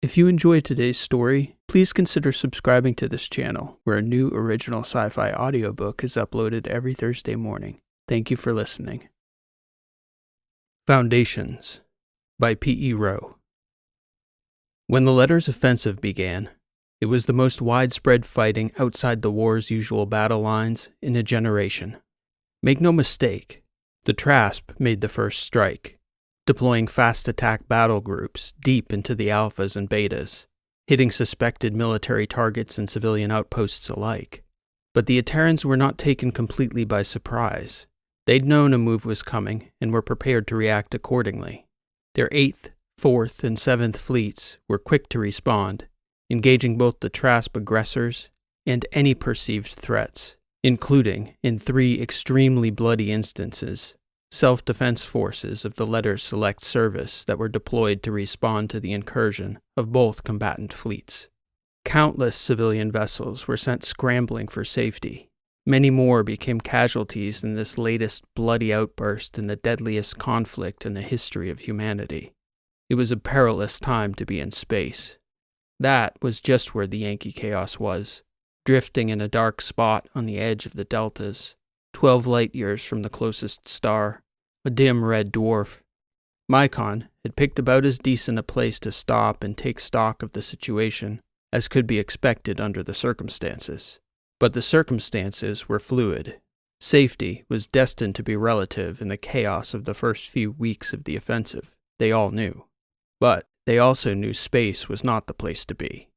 If you enjoyed today's story, please consider subscribing to this channel, where a new original sci-fi audiobook is uploaded every Thursday morning. Thank you for listening. Foundations by P.E. Rowe. When the Letters Offensive began, it was the most widespread fighting outside the war's usual battle lines in a generation. Make no mistake, the Trasp made the first strike, deploying fast attack battle groups deep into the alphas and betas, hitting suspected military targets and civilian outposts alike. But the Terrans were not taken completely by surprise. They'd known a move was coming and were prepared to react accordingly. Their 8th, 4th, and 7th fleets were quick to respond, engaging both the Trasp aggressors and any perceived threats, including, in 3 extremely bloody instances, self-defense forces of the Letters Select Service that were deployed to respond to the incursion of both combatant fleets. Countless civilian vessels were sent scrambling for safety. Many more became casualties in this latest bloody outburst in the deadliest conflict in the history of humanity. It was a perilous time to be in space. That was just where the Yankee Chaos was, drifting in a dark spot on the edge of the deltas, 12 light-years from the closest star, a dim red dwarf. Mycon had picked about as decent a place to stop and take stock of the situation as could be expected under the circumstances. But the circumstances were fluid. Safety was destined to be relative in the chaos of the first few weeks of the offensive, they all knew. But they also knew space was not the place to be,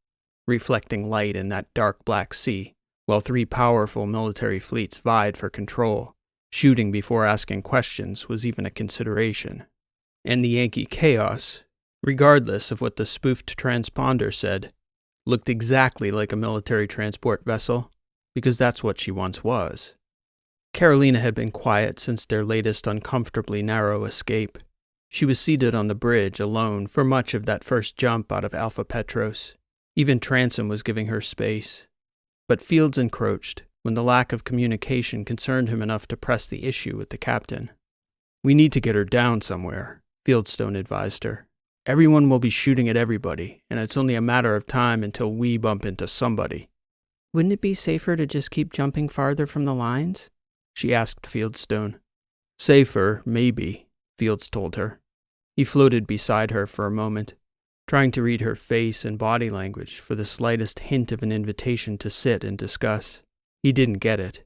reflecting light in that dark black sea, while 3 powerful military fleets vied for control. Shooting before asking questions was even a consideration. And the Yankee Chaos, regardless of what the spoofed transponder said, looked exactly like a military transport vessel, because that's what she once was. Carolina had been quiet since their latest uncomfortably narrow escape. She was seated on the bridge alone for much of that first jump out of Alpha Petros. Even Transom was giving her space. But Fields encroached when the lack of communication concerned him enough to press the issue with the captain. "We need to get her down somewhere," Fieldstone advised her. "Everyone will be shooting at everybody, and it's only a matter of time until we bump into somebody." "Wouldn't it be safer to just keep jumping farther from the lines?" she asked Fieldstone. "Safer, maybe," Fields told her. He floated beside her for a moment, trying to read her face and body language for the slightest hint of an invitation to sit and discuss. He didn't get it.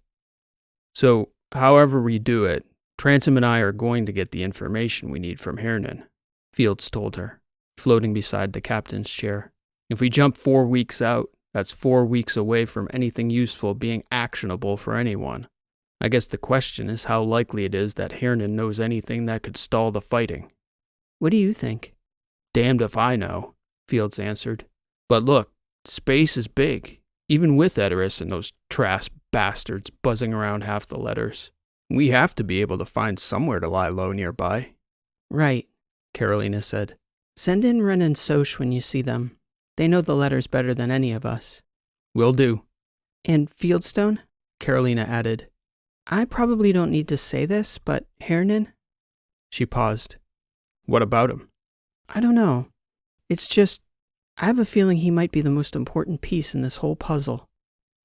"So, however we do it, Transom and I are going to get the information we need from Heron," Fields told her, floating beside the captain's chair. "If we jump 4 weeks out, that's 4 weeks away from anything useful being actionable for anyone. I guess the question is how likely it is that Heron knows anything that could stall the fighting." "What do you think?" "Damned if I know," Fields answered. "But look, space is big, even with Edoras and those Trasp bastards buzzing around half the Letters. We have to be able to find somewhere to lie low nearby." "Right," Carolina said. "Send in Ren and Soch when you see them. They know the Letters better than any of us." "Will do." "And Fieldstone," Carolina added. "I probably don't need to say this, but Heron?" She paused. "What about him?" "I don't know. It's just, I have a feeling he might be the most important piece in this whole puzzle."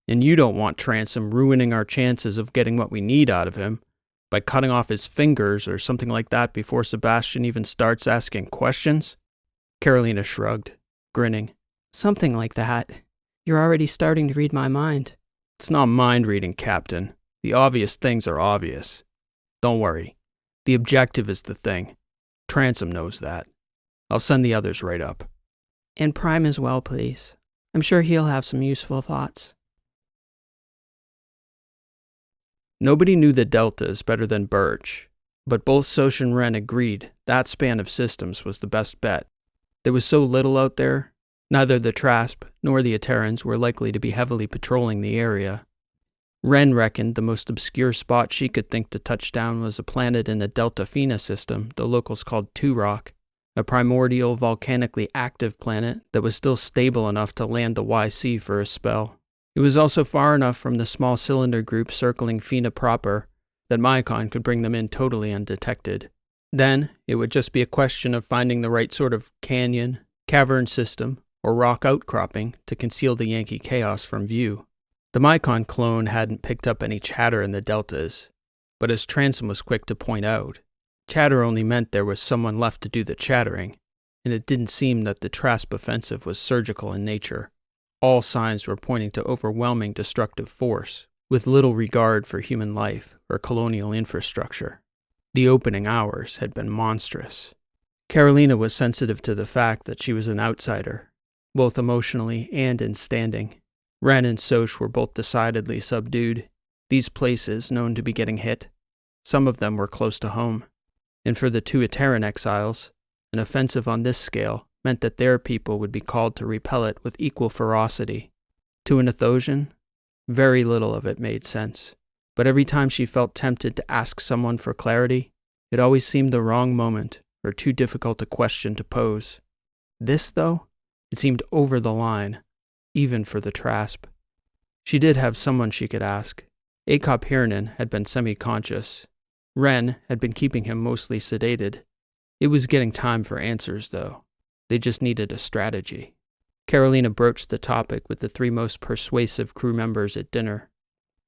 "And you don't want Transom ruining our chances of getting what we need out of him by cutting off his fingers or something like that before Sebastian even starts asking questions?" Carolina shrugged, grinning. "Something like that. You're already starting to read my mind." "It's not mind reading, Captain. The obvious things are obvious. Don't worry. The objective is the thing. Transom knows that. I'll send the others right up." "And Prime as well, please. I'm sure he'll have some useful thoughts." Nobody knew the deltas better than Birch, but both Soch and Ren agreed that span of systems was the best bet. There was so little out there, neither the Trasp nor the Terrans were likely to be heavily patrolling the area. Ren reckoned the most obscure spot she could think to touch down was a planet in the Delta Fina system the locals called Two-Rock, a primordial volcanically active planet that was still stable enough to land the YC for a spell. It was also far enough from the small cylinder group circling Fina proper that Mycon could bring them in totally undetected. Then, it would just be a question of finding the right sort of canyon, cavern system, or rock outcropping to conceal the Yankee chaos from view. The Mycon clone hadn't picked up any chatter in the deltas, but as Transom was quick to point out, chatter only meant there was someone left to do the chattering, and it didn't seem that the Trasp offensive was surgical in nature. All signs were pointing to overwhelming destructive force, with little regard for human life or colonial infrastructure. The opening hours had been monstrous. Carolina was sensitive to the fact that she was an outsider, both emotionally and in standing. Ren and Soch were both decidedly subdued. These places, known to be getting hit, some of them were close to home. And for the two Terran exiles, an offensive on this scale meant that their people would be called to repel it with equal ferocity. To an Athosian, very little of it made sense. But every time she felt tempted to ask someone for clarity, it always seemed the wrong moment or too difficult a question to pose. This, though, it seemed over the line, even for the Trasp. She did have someone she could ask. Acop Heron had been semi-conscious. Ren had been keeping him mostly sedated. It was getting time for answers, though. They just needed a strategy. Carolina broached the topic with the three most persuasive crew members at dinner.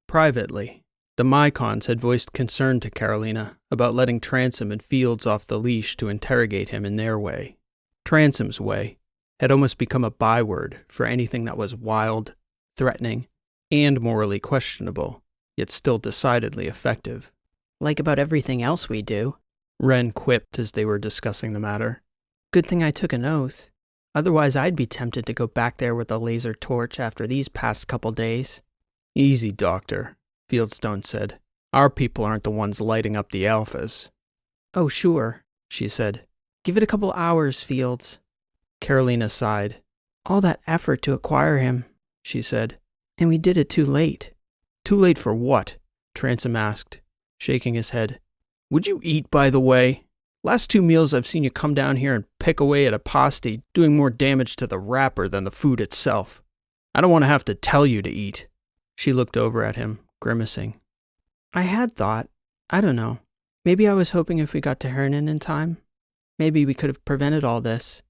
Privately, the Mycons had voiced concern to Carolina about letting Transom and Fields off the leash to interrogate him in their way. Transom's way had almost become a byword for anything that was wild, threatening, and morally questionable, yet still decidedly effective. Like about everything else we do, Ren quipped as they were discussing the matter. Good thing I took an oath. Otherwise, I'd be tempted to go back there with a laser torch after these past couple days. Easy, Doctor, Fieldstone said. Our people aren't the ones lighting up the alphas. Oh, sure, she said. Give it a couple hours, Fields. Carolina sighed. All that effort to acquire him, she said. And we did it too late. Too late for what? Transom asked, shaking his head. Would you eat, by the way? Last 2 meals I've seen you come down here and pick away at a pasty, doing more damage to the wrapper than the food itself. I don't want to have to tell you to eat. She looked over at him, grimacing. I had thought. I don't know. Maybe I was hoping if we got to Heron in time, maybe we could have prevented all this.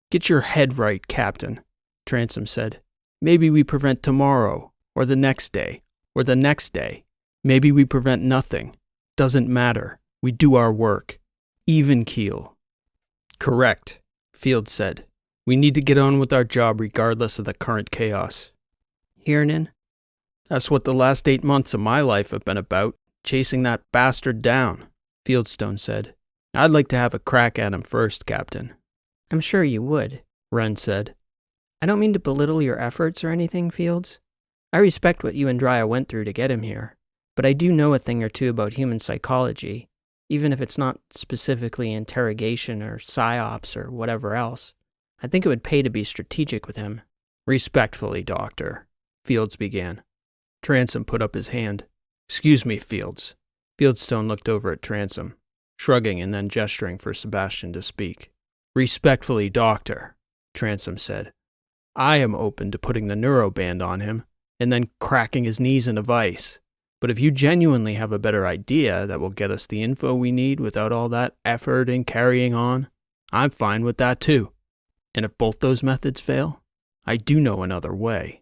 Get your head right, Captain, Transom said. Maybe we prevent tomorrow, or the next day, or the next day. Maybe we prevent nothing. Doesn't matter. We do our work. Even keel. Correct, Fields said. We need to get on with our job regardless of the current chaos. Heron? That's what the last 8 months of my life have been about, chasing that bastard down, Fieldstone said. I'd like to have a crack at him first, Captain. I'm sure you would, Ren said. I don't mean to belittle your efforts or anything, Fields. I respect what you and Drya went through to get him here, but I do know a thing or two about human psychology, even if it's not specifically interrogation or psyops or whatever else. I think it would pay to be strategic with him. Respectfully, Doctor, Fields began. Transom put up his hand. Excuse me, Fields. Fieldstone looked over at Transom, shrugging and then gesturing for Sebastian to speak. Respectfully, Doctor, Transom said. I am open to putting the neuroband on him and then cracking his knees in a vice. But if you genuinely have a better idea that will get us the info we need without all that effort and carrying on, I'm fine with that too. And if both those methods fail, I do know another way.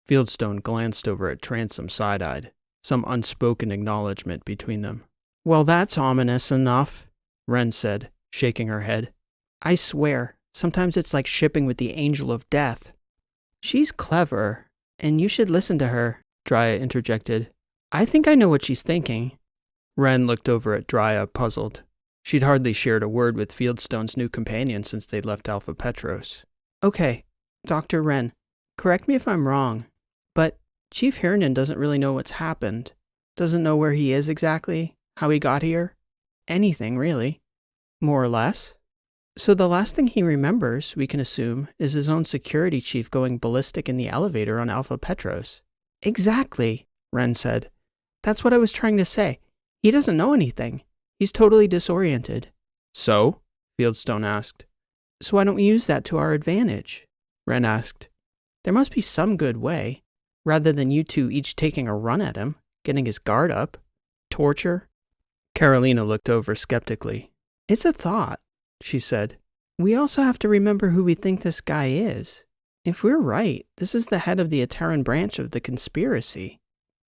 Fieldstone glanced over at Transom side-eyed, some unspoken acknowledgement between them. Well, that's ominous enough, Ren said, shaking her head. I swear, sometimes it's like shipping with the angel of death. She's clever, and you should listen to her, Drya interjected. I think I know what she's thinking. Ren looked over at Drya, puzzled. She'd hardly shared a word with Fieldstone's new companion since they'd left Alpha Petros. Okay, Dr. Ren, correct me if I'm wrong, but Chief Heron doesn't really know what's happened. Doesn't know where he is exactly, how he got here. Anything, really. More or less. So the last thing he remembers, we can assume, is his own security chief going ballistic in the elevator on Alpha Petros. Exactly, Ren said. That's what I was trying to say. He doesn't know anything. He's totally disoriented. So? Fieldstone asked. So why don't we use that to our advantage? Ren asked. There must be some good way, rather than you two each taking a run at him, getting his guard up. Torture? Carolina looked over skeptically. It's a thought, she said. We also have to remember who we think this guy is. If we're right, this is the head of the Terran branch of the conspiracy.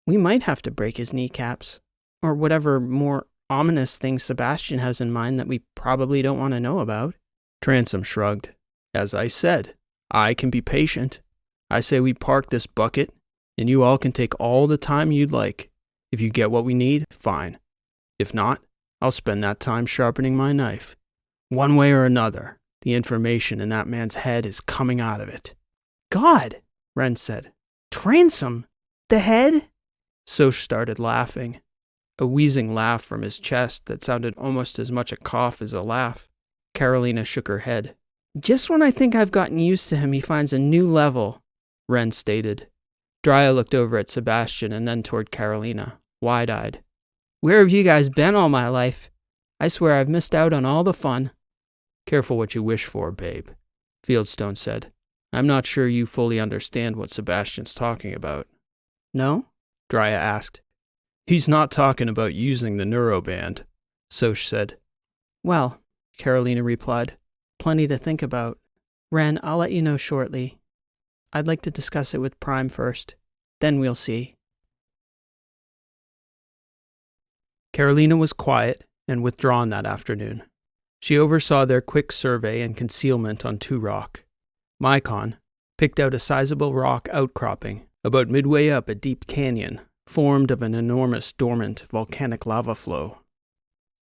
We might have to break his kneecaps, or whatever more ominous thing Sebastian has in mind that we probably don't want to know about. Transom shrugged. As I said, I can be patient. I say we park this bucket, and you all can take all the time you'd like. If you get what we need, fine. If not, I'll spend that time sharpening my knife. One way or another, the information in that man's head is coming out of it. God, Ren said. Transom? The head? Soch started laughing, a wheezing laugh from his chest that sounded almost as much a cough as a laugh. Carolina shook her head. Just when I think I've gotten used to him, he finds a new level, Ren stated. Drya looked over at Sebastian and then toward Carolina, wide-eyed. Where have you guys been all my life? I swear I've missed out on all the fun. Careful what you wish for, babe, Fieldstone said. I'm not sure you fully understand what Sebastian's talking about. No? Drya asked. He's not talking about using the neuroband, Soch said. Well, Carolina replied, plenty to think about. Ren, I'll let you know shortly. I'd like to discuss it with Prime first. Then we'll see. Carolina was quiet and withdrawn that afternoon. She oversaw their quick survey and concealment on Two Rock. Mycon picked out a sizable rock outcropping about midway up a deep canyon formed of an enormous dormant volcanic lava flow.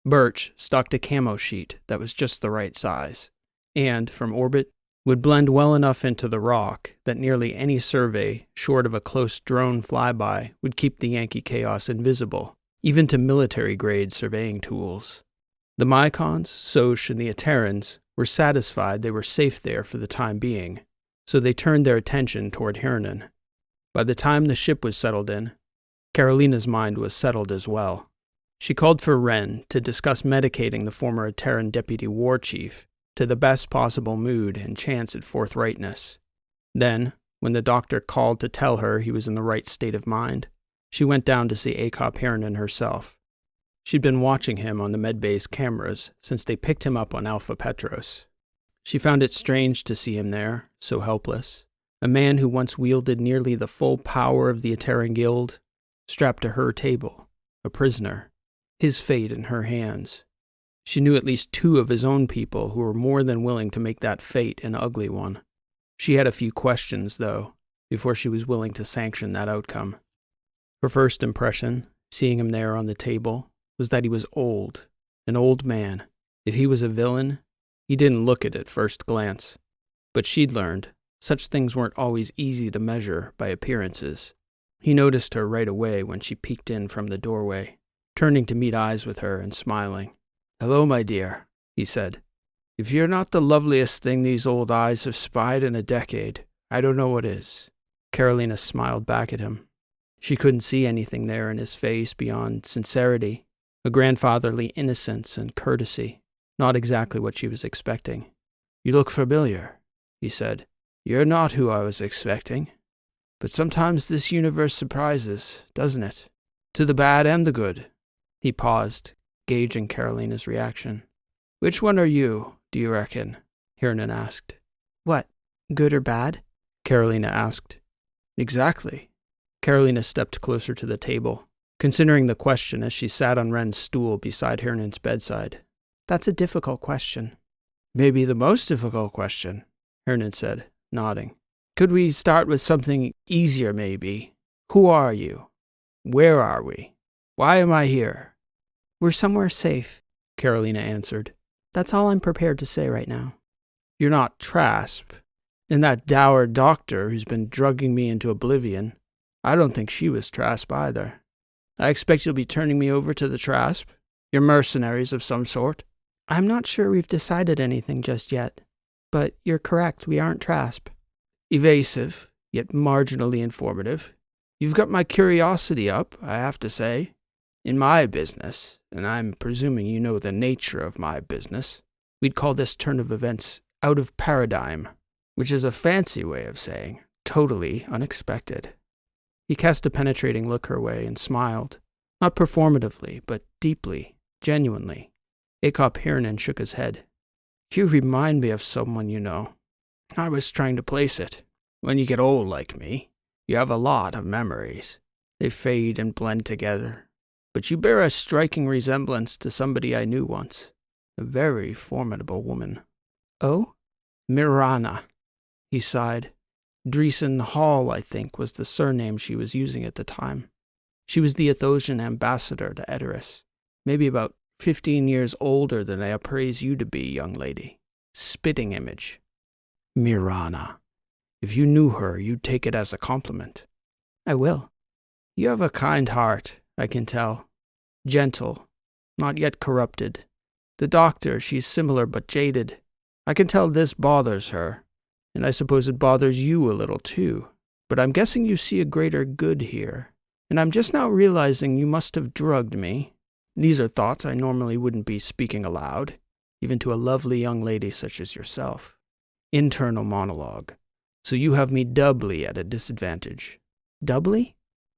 Birch stocked a camo sheet that was just the right size, and, from orbit, would blend well enough into the rock that nearly any survey, short of a close drone flyby, would keep the Yankee chaos invisible, even to military-grade surveying tools. The Mycons, Soch, and the Terrans were satisfied they were safe there for the time being, so they turned their attention toward Heron. By the time the ship was settled in, Carolina's mind was settled as well. She called for Ren to discuss medicating the former Terran deputy war chief to the best possible mood and chance at forthrightness. Then, when the doctor called to tell her he was in the right state of mind, she went down to see ACOP Heron herself. She'd been watching him on the medbay's cameras since they picked him up on Alpha Petros. She found it strange to see him there, so helpless, a man who once wielded nearly the full power of the Terran Guild, strapped to her table, a prisoner, his fate in her hands. She knew at least 2 of his own people who were more than willing to make that fate an ugly one. She had a few questions, though, before she was willing to sanction that outcome. Her first impression, seeing him there on the table, was that he was old, an old man. If he was a villain, he didn't look it at first glance. But she'd learned, such things weren't always easy to measure by appearances. He noticed her right away when she peeked in from the doorway, turning to meet eyes with her and smiling. "Hello, my dear," he said. "If you're not the loveliest thing these old eyes have spied in a decade, I don't know what is." Carolina smiled back at him. She couldn't see anything there in his face beyond sincerity, a grandfatherly innocence and courtesy, not exactly what she was expecting. "You look familiar," he said. "You're not who I was expecting. But sometimes this universe surprises, doesn't it? To the bad and the good." He paused, gauging Carolina's reaction. "Which one are you, do you reckon?" Heron asked. What, good or bad? Carolina asked. "Exactly." Carolina stepped closer to the table, considering the question as she sat on Ren's stool beside Heron's bedside. That's a difficult question. "Maybe the most difficult question," Heron said, nodding. "Could we start with something easier, maybe? Who are you? Where are we? Why am I here?" We're somewhere safe, Carolina answered. That's all I'm prepared to say right now. "You're not Trasp. And that dour doctor who's been drugging me into oblivion, I don't think she was Trasp either. I expect you'll be turning me over to the Trasp? You're mercenaries of some sort?" I'm not sure we've decided anything just yet, but you're correct, we aren't Trasp. Evasive, yet marginally informative. You've got my curiosity up, I have to say. In my business, and I'm presuming you know the nature of my business, we'd call this turn of events out of paradigm, which is a fancy way of saying totally unexpected. He cast a penetrating look her way and smiled, not performatively, but deeply, genuinely. ACOP Heron shook his head. You remind me of someone you know. I was trying to place it. When you get old like me, you have a lot of memories. They fade and blend together. But you bear a striking resemblance to somebody I knew once. A very formidable woman. Oh? Mirana. He sighed. Dreesen Hall, I think, was the surname she was using at the time. She was the Athosian ambassador to Edoras. Maybe about 15 years older than I appraise you to be, young lady. Spitting image. Mirana. If you knew her, you'd take it as a compliment. I will. You have a kind heart, I can tell. Gentle, not yet corrupted. The doctor, she's similar but jaded. I can tell this bothers her, and I suppose it bothers you a little too. But I'm guessing you see a greater good here, and I'm just now realizing you must have drugged me. These are thoughts I normally wouldn't be speaking aloud, even to a lovely young lady such as yourself. Internal monologue. So you have me doubly at a disadvantage. Doubly?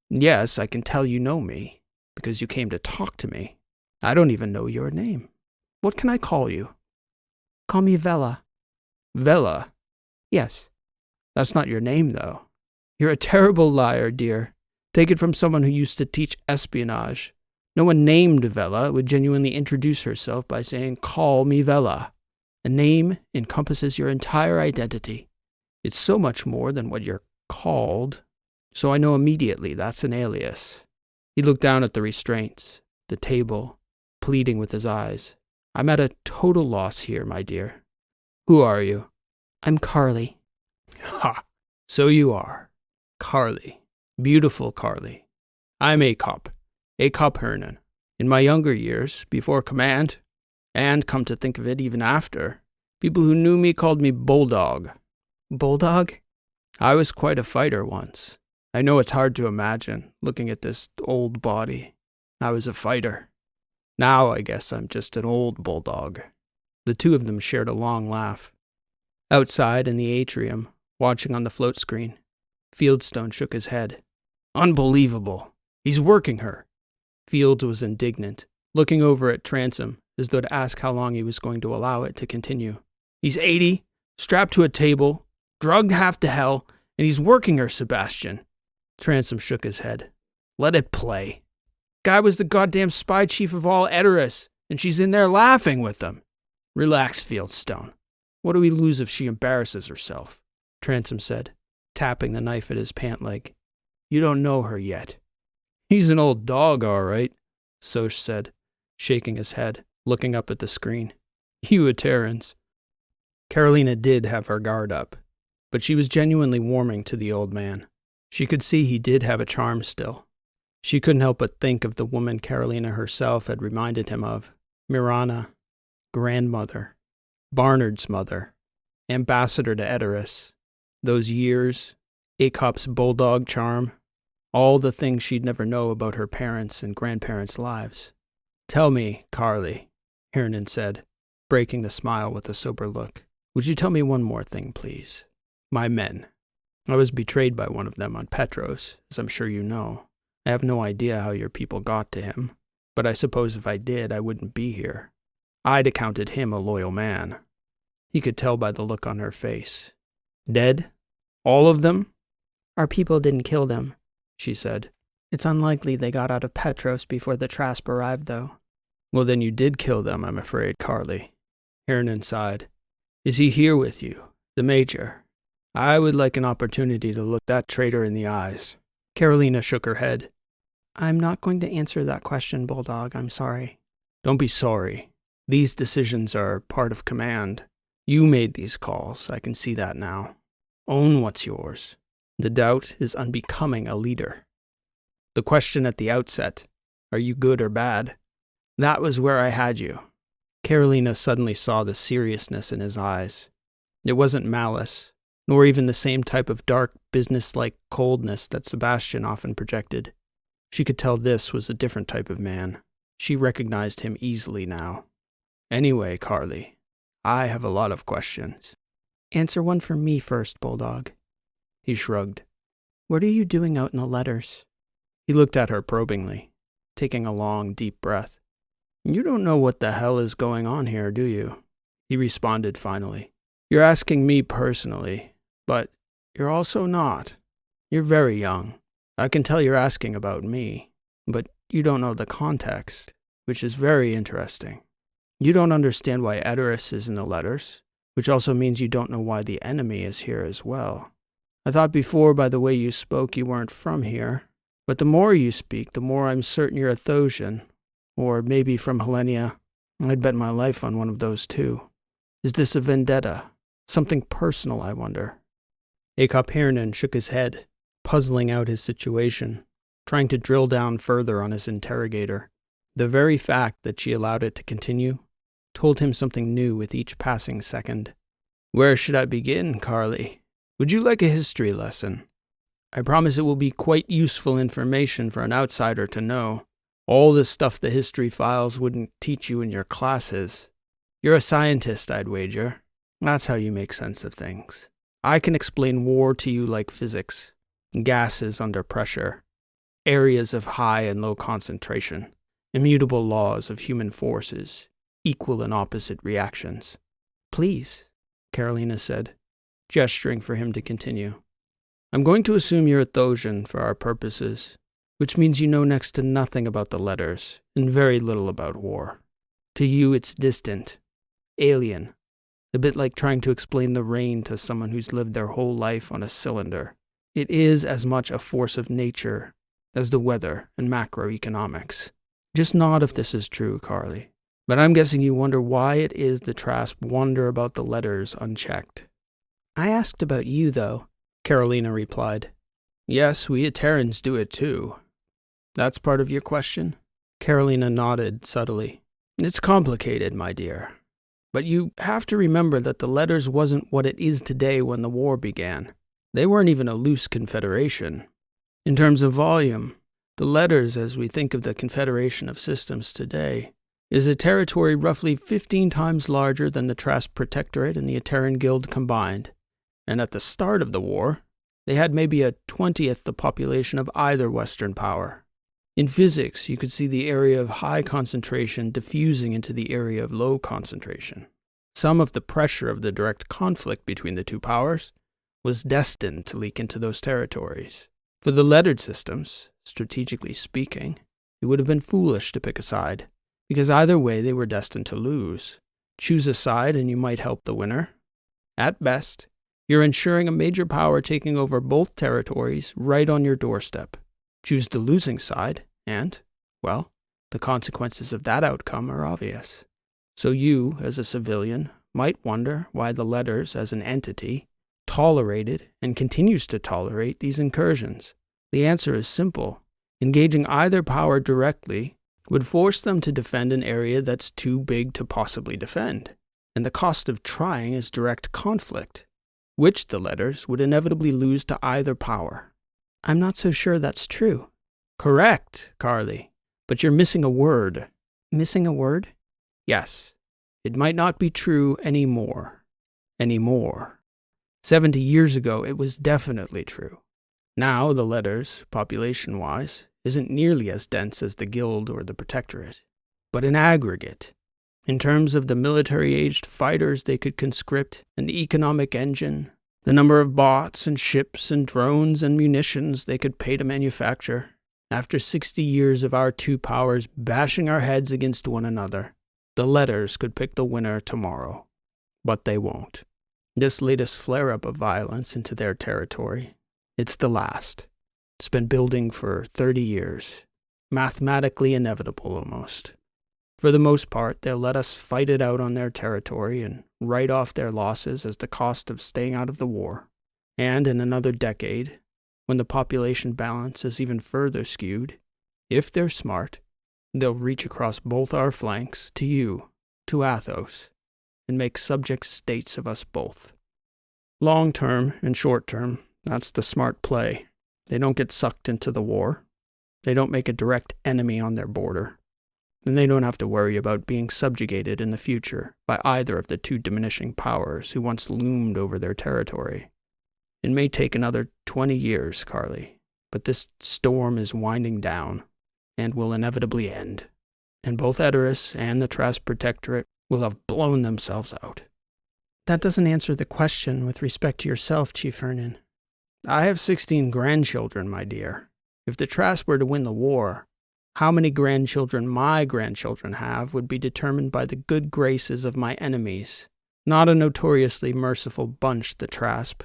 Yes, I can tell you know me, because you came to talk to me. I don't even know your name. What can I call you? Call me Vela. Vela? Yes. That's not your name, though. You're a terrible liar, dear. Take it from someone who used to teach espionage. No one named Vela would genuinely introduce herself by saying, "Call me Vela." A name encompasses your entire identity. It's so much more than what you're called. So I know immediately that's an alias. He looked down at the restraints, the table, pleading with his eyes. I'm at a total loss here, my dear. Who are you? I'm Carly. Ha! So you are. Carly. Beautiful Carly. I'm Acop Heron. In my younger years, before command, and come to think of it, even after, people who knew me called me Bulldog. Bulldog? I was quite a fighter once. I know it's hard to imagine, looking at this old body. I was a fighter. Now I guess I'm just an old bulldog. The two of them shared a long laugh. Outside in the atrium, watching on the float screen, Fieldstone shook his head. Unbelievable. He's working her. Fields was indignant, looking over at Transom, as though to ask how long he was going to allow it to continue. He's 80, strapped to a table, drugged half to hell, and he's working her, Sebastian. Transom shook his head. Let it play. Guy was the goddamn spy chief of all Edoras, and she's in there laughing with them. Relax, Fieldstone. What do we lose if she embarrasses herself? Transom said, tapping the knife at his pant leg. You don't know her yet. He's an old dog, all right, Soch said, shaking his head, looking up at the screen. You Terrans. Carolina did have her guard up, but she was genuinely warming to the old man. She could see he did have a charm still. She couldn't help but think of the woman Carolina herself had reminded him of. Mirana, grandmother, Barnard's mother, ambassador to Edoras. Those years, Acop's bulldog charm, all the things she'd never know about her parents' and grandparents' lives. Tell me, Carly, Heron said, breaking the smile with a sober look. Would you tell me one more thing, please? My men. I was betrayed by one of them on Petros, as I'm sure you know. I have no idea how your people got to him, but I suppose if I did, I wouldn't be here. I'd accounted him a loyal man. He could tell by the look on her face. Dead? All of them? Our people didn't kill them, she said. It's unlikely they got out of Petros before the Trasp arrived, though. Well, then you did kill them, I'm afraid, Carly. Heron sighed. Is he here with you, the Major? I would like an opportunity to look that traitor in the eyes. Carolina shook her head. I'm not going to answer that question, Bulldog. I'm sorry. Don't be sorry. These decisions are part of command. You made these calls. I can see that now. Own what's yours. The doubt is unbecoming a leader. The question at the outset, are you good or bad? That was where I had you. Carolina suddenly saw the seriousness in his eyes. It wasn't malice, nor even the same type of dark, business-like coldness that Sebastian often projected. She could tell this was a different type of man. She recognized him easily now. Anyway, Carly, I have a lot of questions. Answer one for me first, Bulldog. He shrugged. What are you doing out in the letters? He looked at her probingly, taking a long, deep breath. You don't know what the hell is going on here, do you? he responded finally. You're asking me personally, but you're also not. You're very young. I can tell you're asking about me, but you don't know the context, which is very interesting. You don't understand why Edoras is in the letters, which also means you don't know why the enemy is here as well. I thought before by the way you spoke you weren't from here, but the more you speak, the more I'm certain you're a Thosian, or maybe from Helenia. I'd bet my life on one of those two. Is this a vendetta? Something personal, I wonder? Heron shook his head, puzzling out his situation, trying to drill down further on his interrogator. The very fact that she allowed it to continue told him something new with each passing second. Where should I begin, Carly? Would you like a history lesson? I promise it will be quite useful information for an outsider to know. All the stuff the history files wouldn't teach you in your classes. You're a scientist, I'd wager. That's how you make sense of things. I can explain war to you like physics. Gases under pressure. Areas of high and low concentration. Immutable laws of human forces. Equal and opposite reactions. Please, Carolina said, gesturing for him to continue. I'm going to assume you're a Thosian for our purposes, which means you know next to nothing about the letters and very little about war. To you it's distant, alien, a bit like trying to explain the rain to someone who's lived their whole life on a cylinder. It is as much a force of nature as the weather and macroeconomics. Just nod if this is true, Carly. But I'm guessing you wonder why it is the Trasp wonder about the letters unchecked. I asked about you, though, Carolina replied. Yes, we Terrans do it too. That's part of your question? Carolina nodded subtly. It's complicated, my dear. But you have to remember that the letters wasn't what it is today when the war began. They weren't even a loose confederation. In terms of volume, the letters, as we think of the Confederation of Systems today, is a territory roughly 15 times larger than the Trasp Protectorate and the Terran Guild combined. And at the start of the war, they had maybe a 20th the population of either Western power. In physics, you could see the area of high concentration diffusing into the area of low concentration. Some of the pressure of the direct conflict between the two powers was destined to leak into those territories. For the lettered systems, strategically speaking, it would have been foolish to pick a side, because either way they were destined to lose. Choose a side and you might help the winner. At best, you're ensuring a major power taking over both territories right on your doorstep. Choose the losing side, and, well, the consequences of that outcome are obvious. So you, as a civilian, might wonder why the letters, as an entity, tolerated and continues to tolerate these incursions. The answer is simple. Engaging either power directly would force them to defend an area that's too big to possibly defend. And the cost of trying is direct conflict, which the letters would inevitably lose to either power. I'm not so sure that's true. Correct, Carly. But you're missing a word. Missing a word? Yes. It might not be true anymore. 70 years ago, it was definitely true. Now, the letters, population-wise, isn't nearly as dense as the Guild or the Protectorate. But in aggregate, in terms of the military-aged fighters they could conscript, and the economic engine, the number of bots and ships and drones and munitions they could pay to manufacture, after 60 years of our two powers bashing our heads against one another, the letters could pick the winner tomorrow. But they won't. This latest flare-up of violence into their territory, it's the last. It's been building for 30 years. Mathematically inevitable, almost. For the most part, they'll let us fight it out on their territory and write off their losses as the cost of staying out of the war. And in another decade, when the population balance is even further skewed, if they're smart, they'll reach across both our flanks to you, to Athos, and make subject states of us both. Long term and short term, that's the smart play. They don't get sucked into the war. They don't make a direct enemy on their border. And they don't have to worry about being subjugated in the future by either of the two diminishing powers who once loomed over their territory. It may take another 20 years, Carly, but this storm is winding down and will inevitably end. And both Edoras and the Trasp Protectorate will have blown themselves out. That doesn't answer the question with respect to yourself, Chief Heron. I have 16 grandchildren, my dear. If the Trask were to win the war, how many grandchildren my grandchildren have would be determined by the good graces of my enemies. Not a notoriously merciful bunch, the Trask.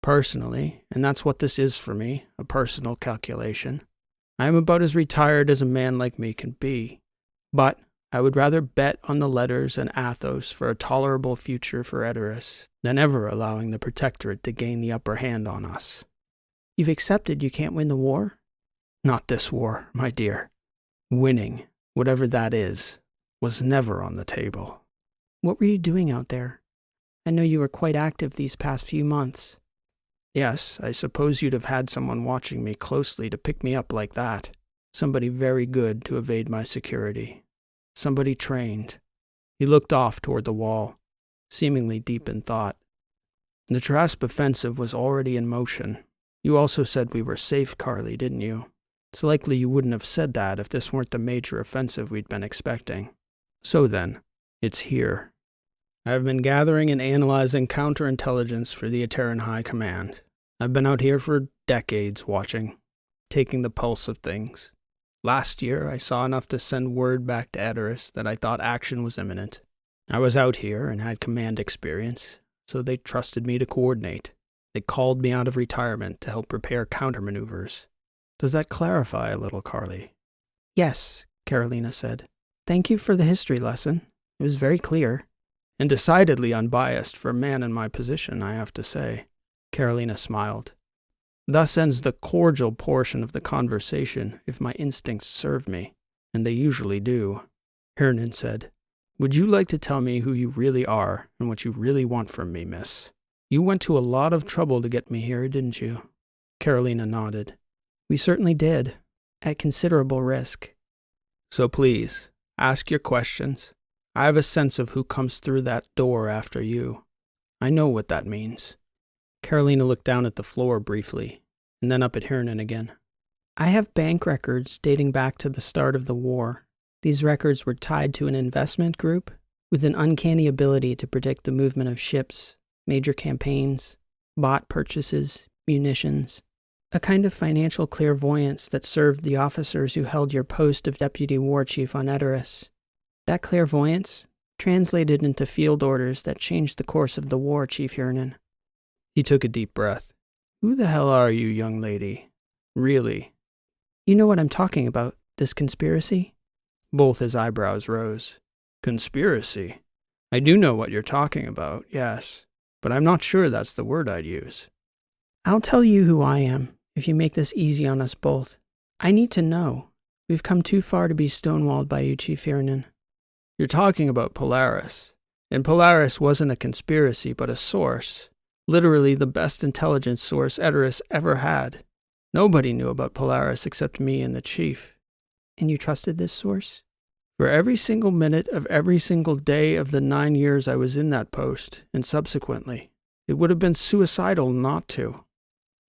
Personally, and that's what this is for me, a personal calculation, I am about as retired as a man like me can be. But I would rather bet on the letters and Athos for a tolerable future for Edoras than ever allowing the Protectorate to gain the upper hand on us. You've accepted you can't win the war? Not this war, my dear. Winning, whatever that is, was never on the table. What were you doing out there? I know you were quite active these past few months. Yes, I suppose you'd have had someone watching me closely to pick me up like that. Somebody very good to evade my security. Somebody trained. He looked off toward the wall, seemingly deep in thought. The Trask offensive was already in motion. You also said we were safe, Carly, didn't you? It's likely you wouldn't have said that if this weren't the major offensive we'd been expecting. So then, it's here. I have been gathering and analyzing counterintelligence for the Ateran High Command. I've been out here for decades watching, taking the pulse of things. Last year, I saw enough to send word back to Edoras that I thought action was imminent. I was out here and had command experience, so they trusted me to coordinate. They called me out of retirement to help prepare countermaneuvers. Does that clarify a little, Carly? Yes, Carolina said. Thank you for the history lesson. It was very clear. And decidedly unbiased for a man in my position, I have to say. Carolina smiled. Thus ends the cordial portion of the conversation, if my instincts serve me, and they usually do. Heron said, "Would you like to tell me who you really are and what you really want from me, miss? You went to a lot of trouble to get me here, didn't you?" Carolina nodded. We certainly did, at considerable risk. So please, ask your questions. I have a sense of who comes through that door after you. I know what that means. Carolina looked down at the floor briefly, and then up at Heron again. I have bank records dating back to the start of the war. These records were tied to an investment group with an uncanny ability to predict the movement of ships, major campaigns, bot purchases, munitions, a kind of financial clairvoyance that served the officers who held your post of Deputy War Chief on Edoras. That clairvoyance translated into field orders that changed the course of the war, Chief Heron. He took a deep breath. Who the hell are you, young lady? Really? You know what I'm talking about, this conspiracy? Both his eyebrows rose. Conspiracy? I do know what you're talking about, yes, but I'm not sure that's the word I'd use. I'll tell you who I am, if you make this easy on us both. I need to know. We've come too far to be stonewalled by you, Chief Heron. You're talking about Polaris. And Polaris wasn't a conspiracy, but a source. Literally the best intelligence source Edoras ever had. Nobody knew about Polaris except me and the chief. And you trusted this source? For every single minute of every single day of the 9 years I was in that post, and subsequently. It would have been suicidal not to.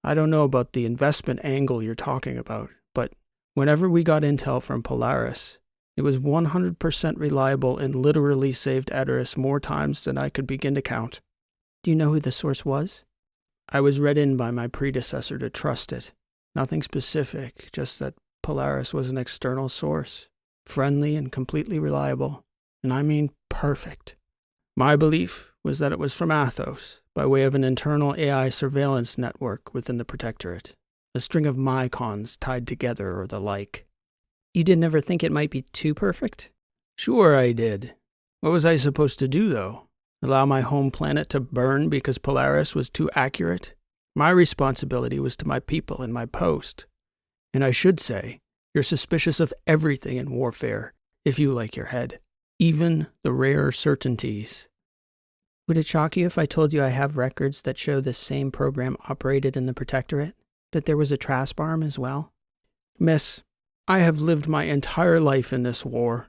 I don't know about the investment angle you're talking about, but whenever we got intel from Polaris, it was 100% reliable and literally saved Edoras more times than I could begin to count. Do you know who the source was? I was read in by my predecessor to trust it. Nothing specific, just that Polaris was an external source, friendly and completely reliable, and I mean perfect. My belief was that it was from Athos, by way of an internal AI surveillance network within the Protectorate, a string of mycons tied together or the like. You didn't ever think it might be too perfect? Sure I did. What was I supposed to do, though? Allow my home planet to burn because Polaris was too accurate? My responsibility was to my people and my post. And I should say, you're suspicious of everything in warfare, if you like your head. Even the rare certainties. Would it shock you if I told you I have records that show this same program operated in the Protectorate? That there was a Trask arm as well? Miss, I have lived my entire life in this war.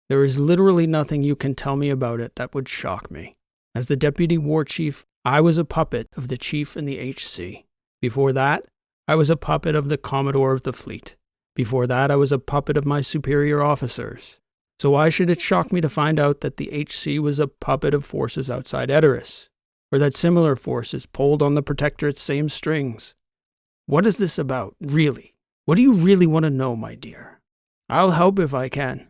There is literally nothing you can tell me about it that would shock me. As the Deputy War Chief, I was a puppet of the Chief in the HC. Before that, I was a puppet of the Commodore of the Fleet. Before that, I was a puppet of my superior officers. So why should it shock me to find out that the HC was a puppet of forces outside Edoras, or that similar forces pulled on the Protectorate's same strings? What is this about, really? What do you really want to know, my dear? I'll help if I can,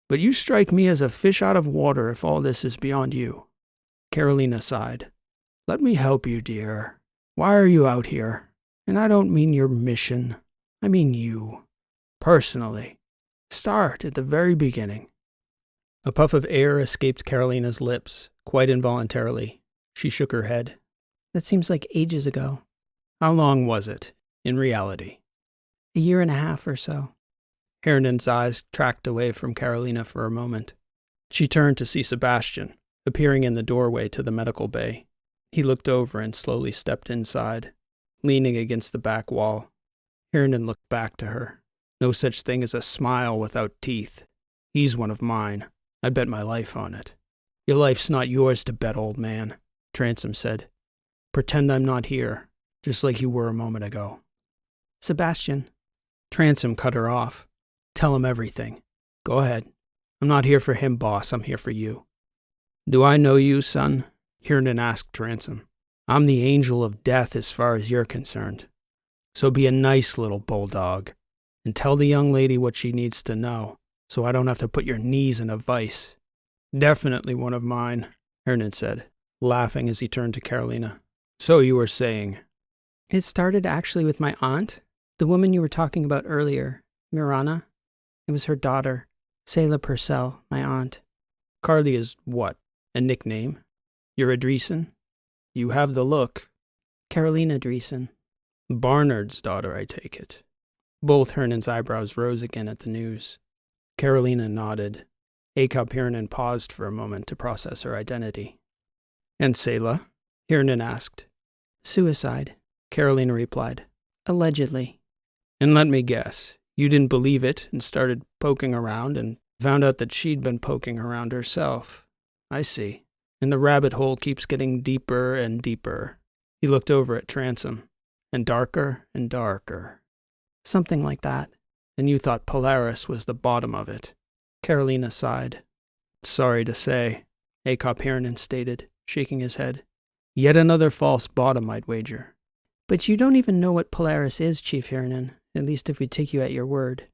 but you strike me as a fish out of water if all this is beyond you. Carolina sighed. Let me help you, dear. Why are you out here? And I don't mean your mission. I mean you. Personally. Start at the very beginning. A puff of air escaped Carolina's lips, quite involuntarily. She shook her head. That seems like ages ago. How long was it, in reality? 1.5 years or so. Heron's eyes tracked away from Carolina for a moment. She turned to see Sebastian, appearing in the doorway to the medical bay. He looked over and slowly stepped inside, leaning against the back wall. Heron looked back to her. No such thing as a smile without teeth. He's one of mine. I'd bet my life on it. Your life's not yours to bet, old man, Transom said. Pretend I'm not here, just like you were a moment ago. Sebastian. Transom cut her off. Tell him everything. Go ahead. I'm not here for him, boss. I'm here for you. Do I know you, son? Heron asked Transom. I'm the angel of death as far as you're concerned. So be a nice little bulldog, and tell the young lady what she needs to know, so I don't have to put your knees in a vice. Definitely one of mine, Heron said, laughing as he turned to Carolina. So you were saying? It started actually with my aunt, the woman you were talking about earlier, Mirana. It was her daughter, Selah Purcell, my aunt. Carly is what? A nickname? You're a Dreesen? You have the look. Carolina Dreesen. Barnard's daughter, I take it. Both Heron's eyebrows rose again at the news. Carolina nodded. Acop Heron paused for a moment to process her identity. And Selah? Heron asked. Suicide, Carolina replied. Allegedly. And let me guess, you didn't believe it and started poking around and found out that she'd been poking around herself. I see. And the rabbit hole keeps getting deeper and deeper. He looked over at Transom. And darker and darker. Something like that. And you thought Polaris was the bottom of it. Carolina sighed. Sorry to say, Acop Heron stated, shaking his head. Yet another false bottom, I'd wager. But you don't even know what Polaris is, Chief Heron, at least if we take you at your word.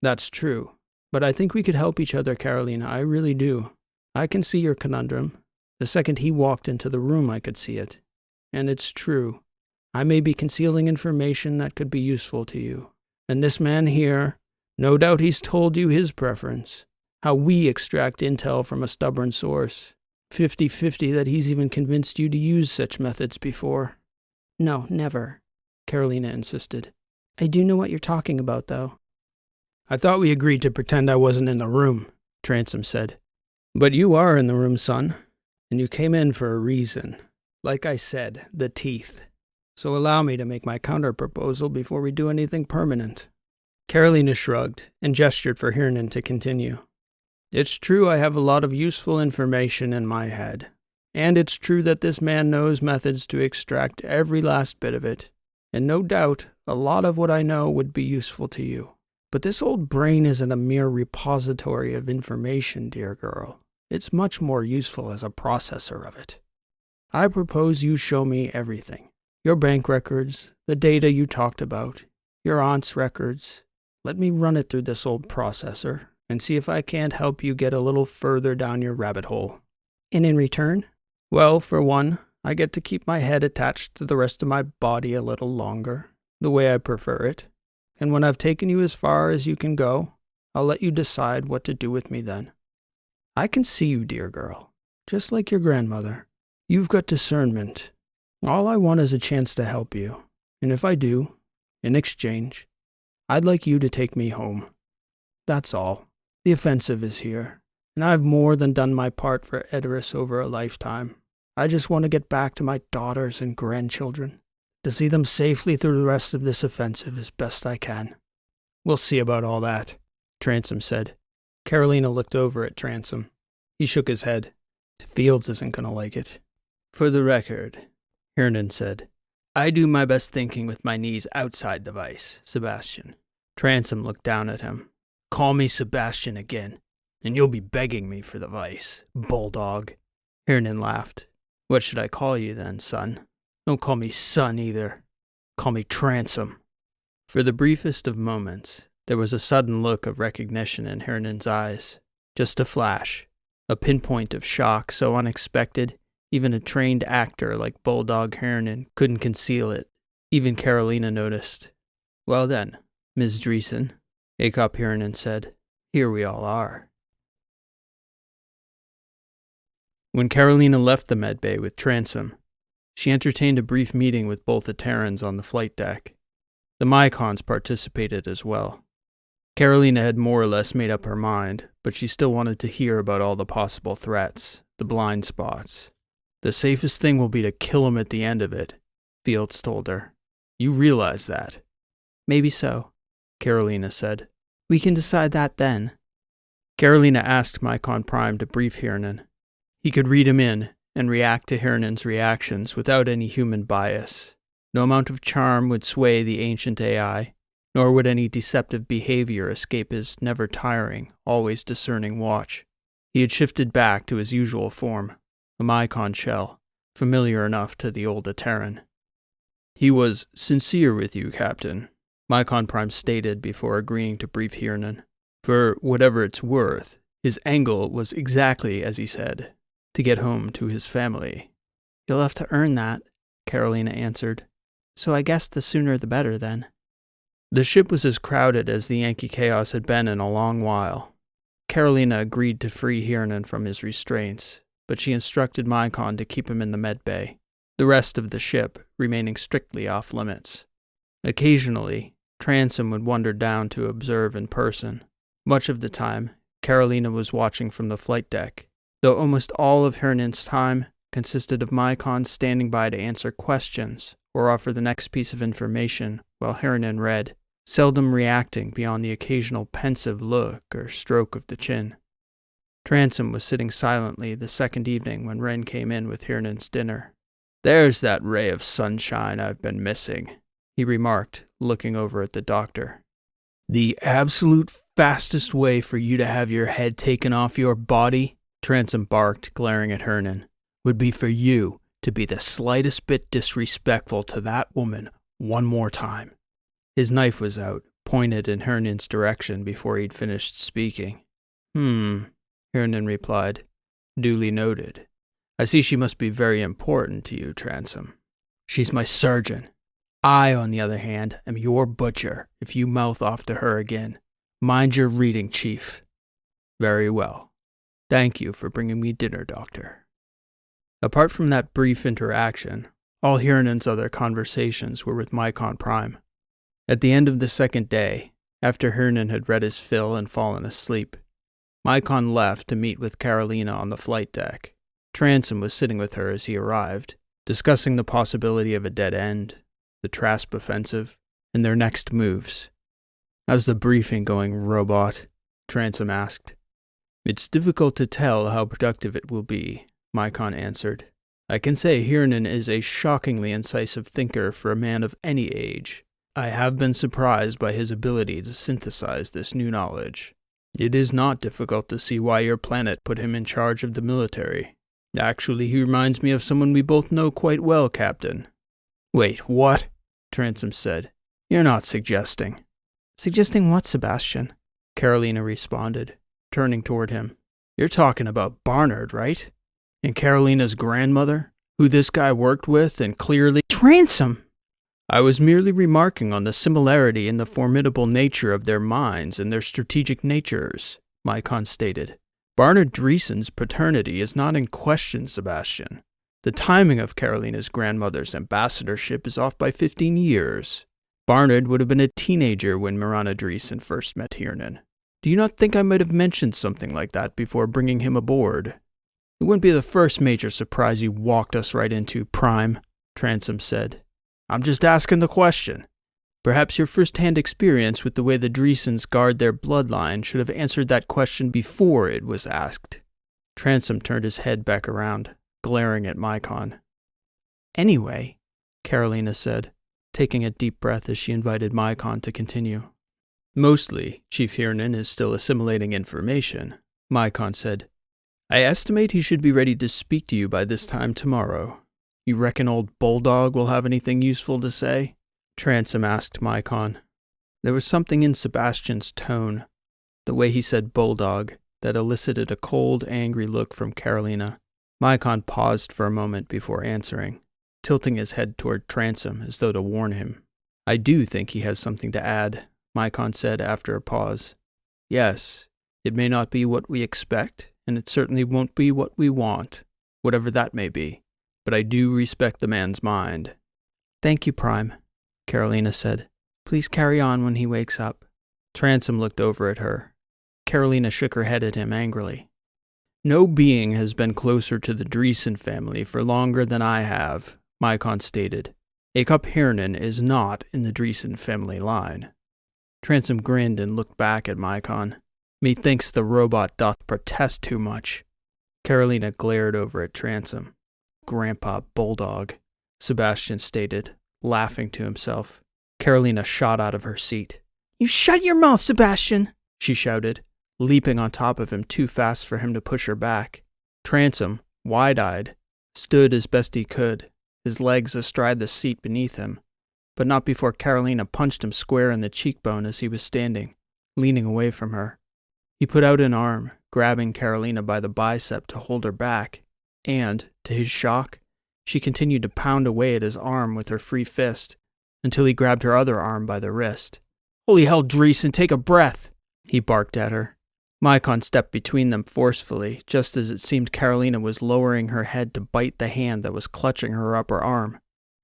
That's true. But I think we could help each other, Carolina. I really do. I can see your conundrum. The second he walked into the room, I could see it. And it's true. I may be concealing information that could be useful to you. And this man here, no doubt he's told you his preference. How we extract intel from a stubborn source. 50-50 that he's even convinced you to use such methods before. No, never, Carolina insisted. I do know what you're talking about, though. I thought we agreed to pretend I wasn't in the room, Transom said. But you are in the room, son. And you came in for a reason. Like I said, the teeth. So allow me to make my counter-proposal before we do anything permanent. Carolina shrugged and gestured for Heron to continue. It's true I have a lot of useful information in my head. And it's true that this man knows methods to extract every last bit of it. And no doubt, a lot of what I know would be useful to you. But this old brain isn't a mere repository of information, dear girl. It's much more useful as a processor of it. I propose you show me everything. Your bank records, the data you talked about, your aunt's records. Let me run it through this old processor and see if I can't help you get a little further down your rabbit hole. And in return? Well, for one, I get to keep my head attached to the rest of my body a little longer, the way I prefer it. And when I've taken you as far as you can go, I'll let you decide what to do with me then. I can see you, dear girl, just like your grandmother. You've got discernment. All I want is a chance to help you. And if I do, in exchange, I'd like you to take me home. That's all. The offensive is here, and I've more than done my part for Edoras over a lifetime. I just want to get back to my daughters and grandchildren, to see them safely through the rest of this offensive as best I can. We'll see about all that, Transom said. Carolina looked over at Transom. He shook his head. Fields isn't going to like it. For the record, Heron said, I do my best thinking with my knees outside the vice, Sebastian. Transom looked down at him. Call me Sebastian again, And you'll be begging me for the vice, Bulldog. Heron laughed. What should I call you then, son? Don't call me son either. Call me Transom. For the briefest of moments, there was a sudden look of recognition in Heron's eyes. Just a flash. A pinpoint of shock so unexpected, even a trained actor like Bulldog Heron couldn't conceal it. Even Carolina noticed. Well then, Ms. Dreesen, Acop Heron said, here we all are. When Carolina left the medbay with Transom, she entertained a brief meeting with both the Terrans on the flight deck. The Mycons participated as well. Carolina had more or less made up her mind, but she still wanted to hear about all the possible threats, the blind spots. The safest thing will be to kill him at the end of it, Fields told her. You realize that? Maybe so, Carolina said. We can decide that then. Carolina asked Mycon Prime to brief Heron. He could read him in and react to Heron's reactions without any human bias. No amount of charm would sway the ancient AI, nor would any deceptive behavior escape his never-tiring, always discerning watch. He had shifted back to his usual form, a Mycon shell, familiar enough to the old Terran. He was sincere with you, Captain, Mycon Prime stated before agreeing to brief Heron. For whatever it's worth, his angle was exactly as he said, to get home to his family. You'll have to earn that, Carolina answered. So I guess the sooner the better then. The ship was as crowded as the Yankee chaos had been in a long while. Carolina agreed to free Heron from his restraints, but she instructed Mycon to keep him in the medbay, the rest of the ship remaining strictly off limits. Occasionally, Transom would wander down to observe in person. Much of the time, Carolina was watching from the flight deck, though almost all of Heron's time consisted of Mycon standing by to answer questions or offer the next piece of information while Heron read, seldom reacting beyond the occasional pensive look or stroke of the chin. Transom was sitting silently the second evening when Wren came in with Heron's dinner. There's that ray of sunshine I've been missing, he remarked, looking over at the doctor. The absolute fastest way for you to have your head taken off your body, Transom barked, glaring at Heron, would be for you to be the slightest bit disrespectful to that woman one more time. His knife was out, pointed in Heron's direction before he'd finished speaking. Heron replied. Duly noted. I see she must be very important to you, Transom. She's my surgeon. I, on the other hand, am your butcher if you mouth off to her again. Mind your reading, Chief. Very well. Thank you for bringing me dinner, Doctor. Apart from that brief interaction, all Heron's other conversations were with Mycon Prime. At the end of the second day, after Heron had read his fill and fallen asleep, Mycon left to meet with Carolina on the flight deck. Transom was sitting with her as he arrived, discussing the possibility of a dead end, the Trasp offensive, and their next moves. How's the briefing going, robot? Transom asked. It's difficult to tell how productive it will be, Mycon answered. I can say Heron is a shockingly incisive thinker for a man of any age. I have been surprised by his ability to synthesize this new knowledge. It is not difficult to see why your planet put him in charge of the military. Actually, he reminds me of someone we both know quite well, Captain. Wait, what? Transom said. You're not suggesting. Suggesting what, Sebastian? Carolina responded, turning toward him. You're talking about Barnard, right? And Carolina's grandmother, who this guy worked with and clearly— Transom! I was merely remarking on the similarity in the formidable nature of their minds and their strategic natures, Mycon stated. Barnard Dreesen's paternity is not in question, Sebastian. The timing of Carolina's grandmother's ambassadorship is off by 15 years. Barnard would have been a teenager when Miranda Dreesen first met Heron. Do you not think I might have mentioned something like that before bringing him aboard? It wouldn't be the first major surprise you walked us right into, Prime, Transom said. I'm just asking the question. Perhaps your first-hand experience with the way the Dreesens guard their bloodline should have answered that question before it was asked. Transom turned his head back around, glaring at Mycon. Anyway, Carolina said, taking a deep breath as she invited Mycon to continue. Mostly, Chief Heron is still assimilating information, Mycon said. I estimate he should be ready to speak to you by this time tomorrow. You reckon old Bulldog will have anything useful to say? Transom asked Mycon. There was something in Sebastian's tone, the way he said Bulldog, that elicited a cold, angry look from Carolina. Mycon paused for a moment before answering, tilting his head toward Transom as though to warn him. I do think he has something to add, Mycon said after a pause. Yes, it may not be what we expect, and it certainly won't be what we want, whatever that may be, but I do respect the man's mind. Thank you, Prime, Carolina said. Please carry on when he wakes up. Transom looked over at her. Carolina shook her head at him angrily. No being has been closer to the Dreesen family for longer than I have, Mycon stated. Akup Heron is not in the Dreesen family line. Transom grinned and looked back at Mycon. Methinks the robot doth protest too much. Carolina glared over at Transom. Grandpa Bulldog, Sebastian stated, laughing to himself. Carolina shot out of her seat. You shut your mouth, Sebastian, she shouted, leaping on top of him too fast for him to push her back. Transom, wide-eyed, stood as best he could, his legs astride the seat beneath him, but not before Carolina punched him square in the cheekbone as he was standing, leaning away from her. He put out an arm, grabbing Carolina by the bicep to hold her back, and, to his shock, she continued to pound away at his arm with her free fist, until he grabbed her other arm by the wrist. Holy hell, Dreesen, take a breath, he barked at her. Mycon stepped between them forcefully, just as it seemed Carolina was lowering her head to bite the hand that was clutching her upper arm.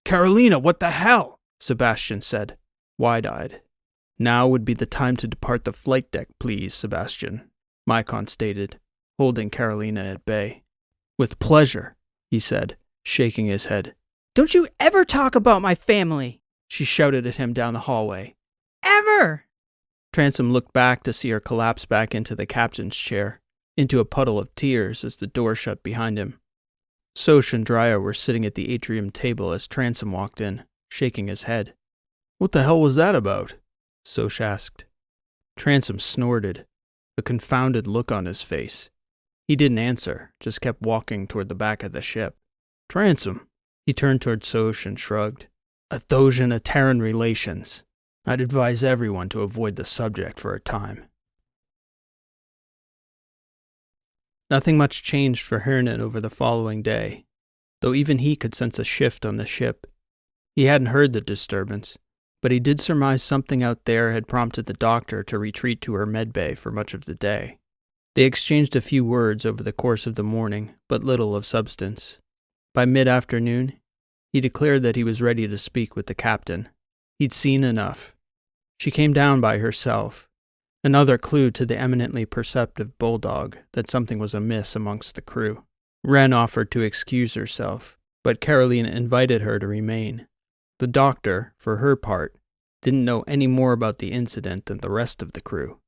Carolina, what the hell? Sebastian said, wide-eyed. Now would be the time to depart the flight deck, please, Sebastian, Mycon stated, holding Carolina at bay. With pleasure, he said, shaking his head. Don't you ever talk about my family, she shouted at him down the hallway. Ever! Transom looked back to see her collapse back into the captain's chair, into a puddle of tears as the door shut behind him. Soch and Dryer were sitting at the atrium table as Transom walked in, shaking his head. What the hell was that about? Soch asked. Transom snorted, a confounded look on his face. He didn't answer, just kept walking toward the back of the ship. Transom! He turned toward Soch and shrugged. Athosian Terran relations. I'd advise everyone to avoid the subject for a time. Nothing much changed for Heron over the following day, though even he could sense a shift on the ship. He hadn't heard the disturbance, but he did surmise something out there had prompted the doctor to retreat to her medbay for much of the day. They exchanged a few words over the course of the morning, but little of substance. By mid-afternoon, he declared that he was ready to speak with the captain. He'd seen enough. She came down by herself, another clue to the eminently perceptive Bulldog that something was amiss amongst the crew. Wren offered to excuse herself, but Carolina invited her to remain. The doctor, for her part, didn't know any more about the incident than the rest of the crew.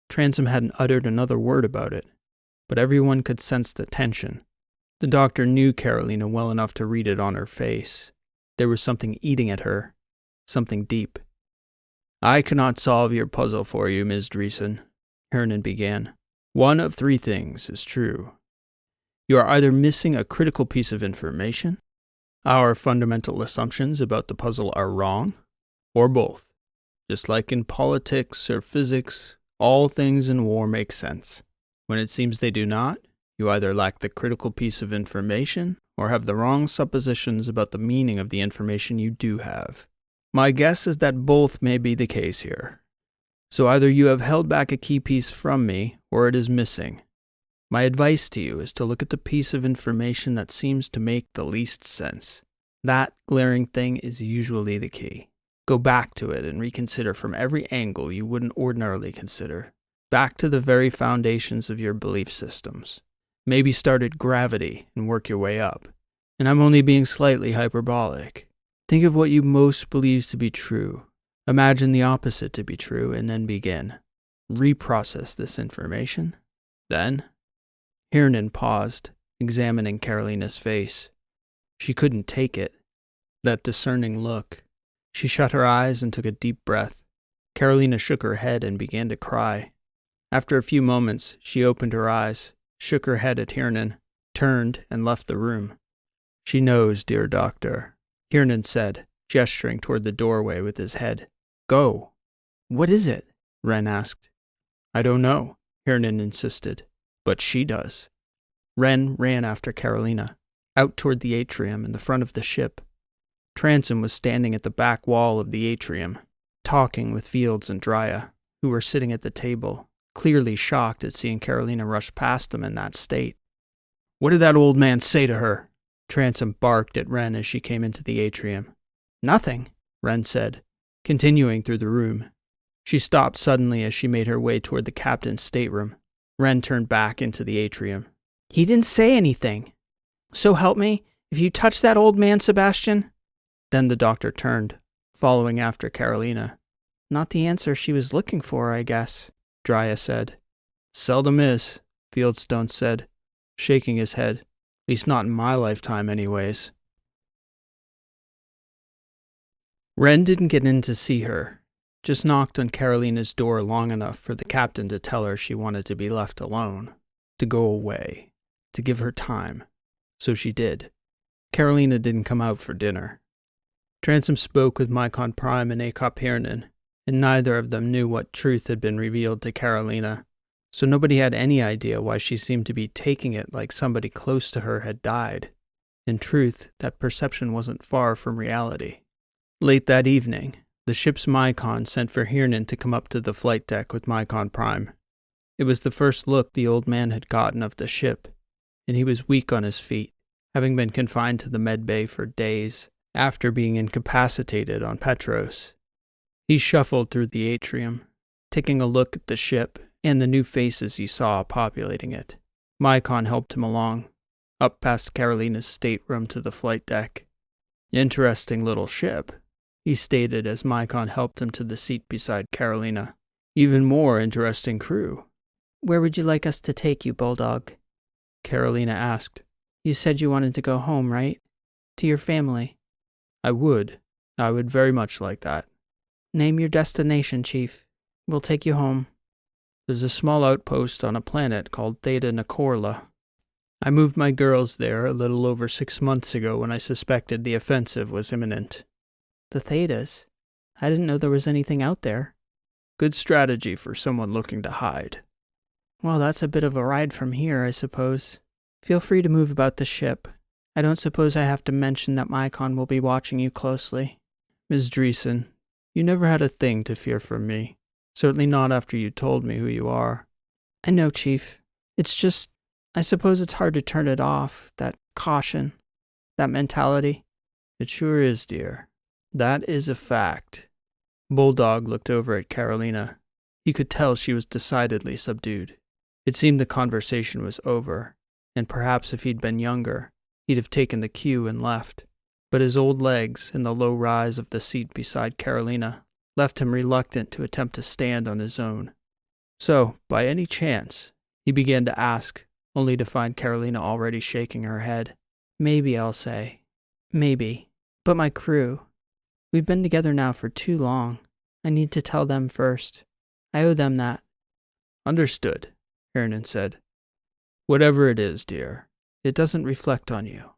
Transom hadn't uttered another word about it, but everyone could sense the tension. The doctor knew Carolina well enough to read it on her face. There was something eating at her, something deep. I cannot solve your puzzle for you, Ms. Dreesen, Heron began. One of three things is true. You are either missing a critical piece of information, our fundamental assumptions about the puzzle are wrong, or both. Just like in politics or physics, all things in war make sense. When it seems they do not, you either lack the critical piece of information or have the wrong suppositions about the meaning of the information you do have. My guess is that both may be the case here. So either you have held back a key piece from me, or it is missing. My advice to you is to look at the piece of information that seems to make the least sense. That glaring thing is usually the key. Go back to it and reconsider from every angle you wouldn't ordinarily consider. Back to the very foundations of your belief systems. Maybe start at gravity and work your way up. And I'm only being slightly hyperbolic. Think of what you most believe to be true. Imagine the opposite to be true, and then begin. Reprocess this information. Then, Heron paused, examining Carolina's face. She couldn't take it. That discerning look. She shut her eyes and took a deep breath. Carolina shook her head and began to cry. After a few moments, she opened her eyes, shook her head at Heron, turned, and left the room. "She knows, dear doctor," Heron said, gesturing toward the doorway with his head. "Go." "What is it?" Wren asked. "I don't know," Heron insisted, "but she does." Wren ran after Carolina, out toward the atrium in the front of the ship. Transom was standing at the back wall of the atrium, talking with Fields and Drya, who were sitting at the table, clearly shocked at seeing Carolina rush past them in that state. "What did that old man say to her?" Transom barked at Wren as she came into the atrium. "Nothing," Wren said, continuing through the room. She stopped suddenly as she made her way toward the captain's stateroom. Wren turned back into the atrium. "He didn't say anything. So help me, if you touch that old man, Sebastian." Then the doctor turned, following after Carolina. "Not the answer she was looking for, I guess," Drya said. "Seldom is," Fieldstone said, shaking his head. "At least not in my lifetime, anyways." Wren didn't get in to see her, just knocked on Carolina's door long enough for the captain to tell her she wanted to be left alone, to go away, to give her time. So she did. Carolina didn't come out for dinner. Transom spoke with Mycon Prime and Acop Heron, and neither of them knew what truth had been revealed to Carolina, so nobody had any idea why she seemed to be taking it like somebody close to her had died. In truth, that perception wasn't far from reality. Late that evening, the ship's Mycon sent for Heron to come up to the flight deck with Mycon Prime. It was the first look the old man had gotten of the ship, and he was weak on his feet, having been confined to the med bay for days after being incapacitated on Petros. He shuffled through the atrium, taking a look at the ship and the new faces he saw populating it. Mycon helped him along, up past Carolina's stateroom to the flight deck. "Interesting little ship," he stated as Mycon helped him to the seat beside Carolina. "Even more interesting crew." "Where would you like us to take you, Bulldog?" Carolina asked. "You said you wanted to go home, right? To your family." I would very much like that." "Name your destination, Chief. We'll take you home." "There's a small outpost on a planet called Theta Nicorla. I moved my girls there a little over 6 months ago when I suspected the offensive was imminent." "The Thetas? I didn't know there was anything out there." "Good strategy for someone looking to hide." "Well, that's a bit of a ride from here, I suppose. Feel free to move about the ship. I don't suppose I have to mention that Mycon will be watching you closely." "Ms. Dreesen, you never had a thing to fear from me. Certainly not after you told me who you are." "I know, Chief. It's just, I suppose it's hard to turn it off, that caution, that mentality." "It sure is, dear. That is a fact." Bulldog looked over at Carolina. He could tell she was decidedly subdued. It seemed the conversation was over, and perhaps if he'd been younger, he'd have taken the cue and left. But his old legs and the low rise of the seat beside Carolina left him reluctant to attempt to stand on his own. "So, by any chance," he began to ask, only to find Carolina already shaking her head. "Maybe, I'll say. Maybe. But my crew. We've been together now for too long. I need to tell them first. I owe them that." "Understood," Heron said. "Whatever it is, dear, it doesn't reflect on you.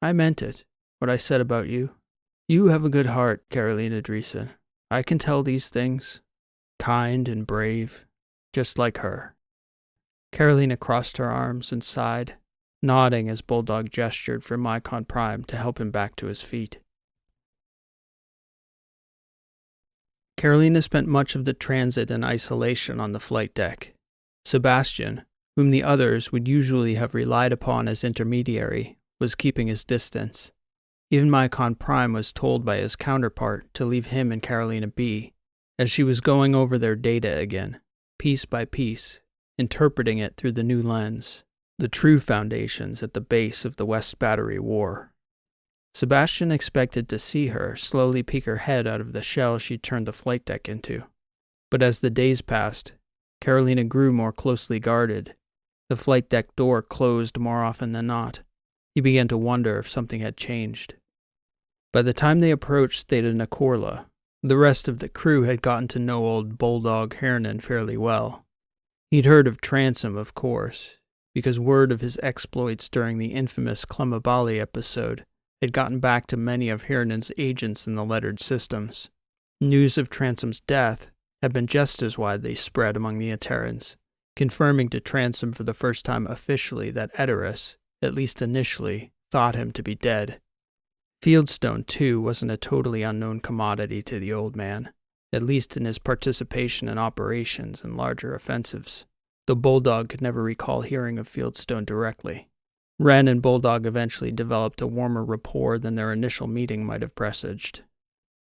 I meant it, what I said about you. You have a good heart, Carolina Dreesen. I can tell these things. Kind and brave, just like her." Carolina crossed her arms and sighed, nodding as Bulldog gestured for Mycon Prime to help him back to his feet. Carolina spent much of the transit in isolation on the flight deck. Sebastian, whom the others would usually have relied upon as intermediary, was keeping his distance. Even Mycon Prime was told by his counterpart to leave him and Carolina be, as she was going over their data again, piece by piece, interpreting it through the new lens, the true foundations at the base of the West Battery War. Sebastian expected to see her slowly peek her head out of the shell she'd turned the flight deck into. But as the days passed, Carolina grew more closely guarded. The flight deck door closed more often than not. He began to wonder if something had changed. By the time they approached Theta Nicorla, the rest of the crew had gotten to know old Bulldog Heron fairly well. He'd heard of Transom, of course, because word of his exploits during the infamous Clemabali episode had gotten back to many of Heron's agents in the lettered systems. News of Transom's death had been just as widely spread among the Terrans, confirming to Transom for the first time officially that Edoras, at least initially, thought him to be dead. Fieldstone, too, wasn't a totally unknown commodity to the old man, at least in his participation in operations and larger offensives, though Bulldog could never recall hearing of Fieldstone directly. Wren and Bulldog eventually developed a warmer rapport than their initial meeting might have presaged.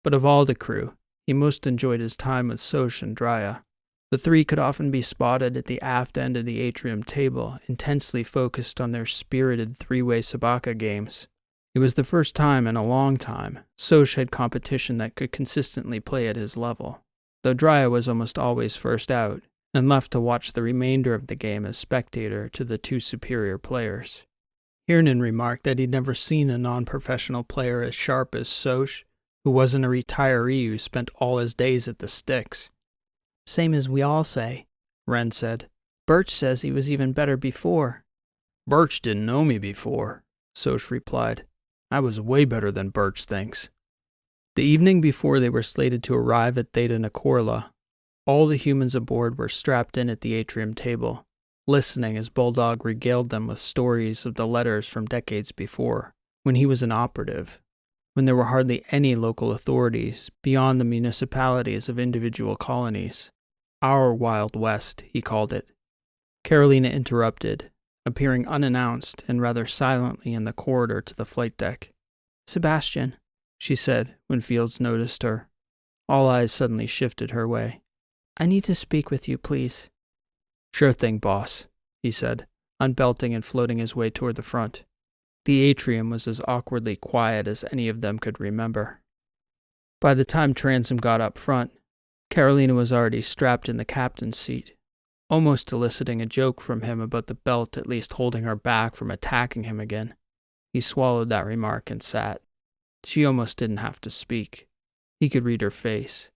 But of all the crew, he most enjoyed his time with Soch and Drya. The three could often be spotted at the aft end of the atrium table, intensely focused on their spirited three-way sabaka games. It was the first time in a long time Soch had competition that could consistently play at his level, though Drya was almost always first out, and left to watch the remainder of the game as spectator to the two superior players. Heron remarked that he'd never seen a non-professional player as sharp as Soch, who wasn't a retiree who spent all his days at the sticks. Same as we all say, Wren said. Birch says he was even better before. Birch didn't know me before, Soch replied. I was way better than Birch thinks. The evening before they were slated to arrive at Theta Nicorla, all the humans aboard were strapped in at the atrium table, listening as Bulldog regaled them with stories of the letters from decades before, when he was an operative, when there were hardly any local authorities beyond the municipalities of individual colonies. Our Wild West, he called it. Carolina interrupted, appearing unannounced and rather silently in the corridor to the flight deck. Sebastian, she said when Fields noticed her. All eyes suddenly shifted her way. I need to speak with you, please. Sure thing, boss, he said, unbelting and floating his way toward the front. The atrium was as awkwardly quiet as any of them could remember. By the time Transom got up front, Carolina was already strapped in the captain's seat, almost eliciting a joke from him about the belt at least holding her back from attacking him again. He swallowed that remark and sat. She almost didn't have to speak. He could read her face.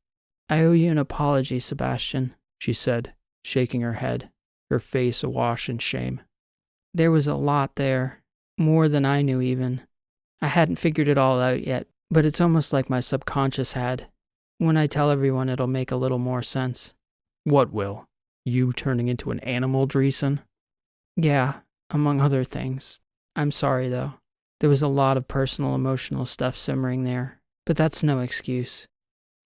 I owe you an apology, Sebastian, she said, shaking her head, her face awash in shame. There was a lot there, more than I knew even. I hadn't figured it all out yet, but it's almost like my subconscious had. When I tell everyone, it'll make a little more sense. What will? You turning into an animal, Dreesen? Yeah, among other things. I'm sorry, though. There was a lot of personal, emotional stuff simmering there, but that's no excuse.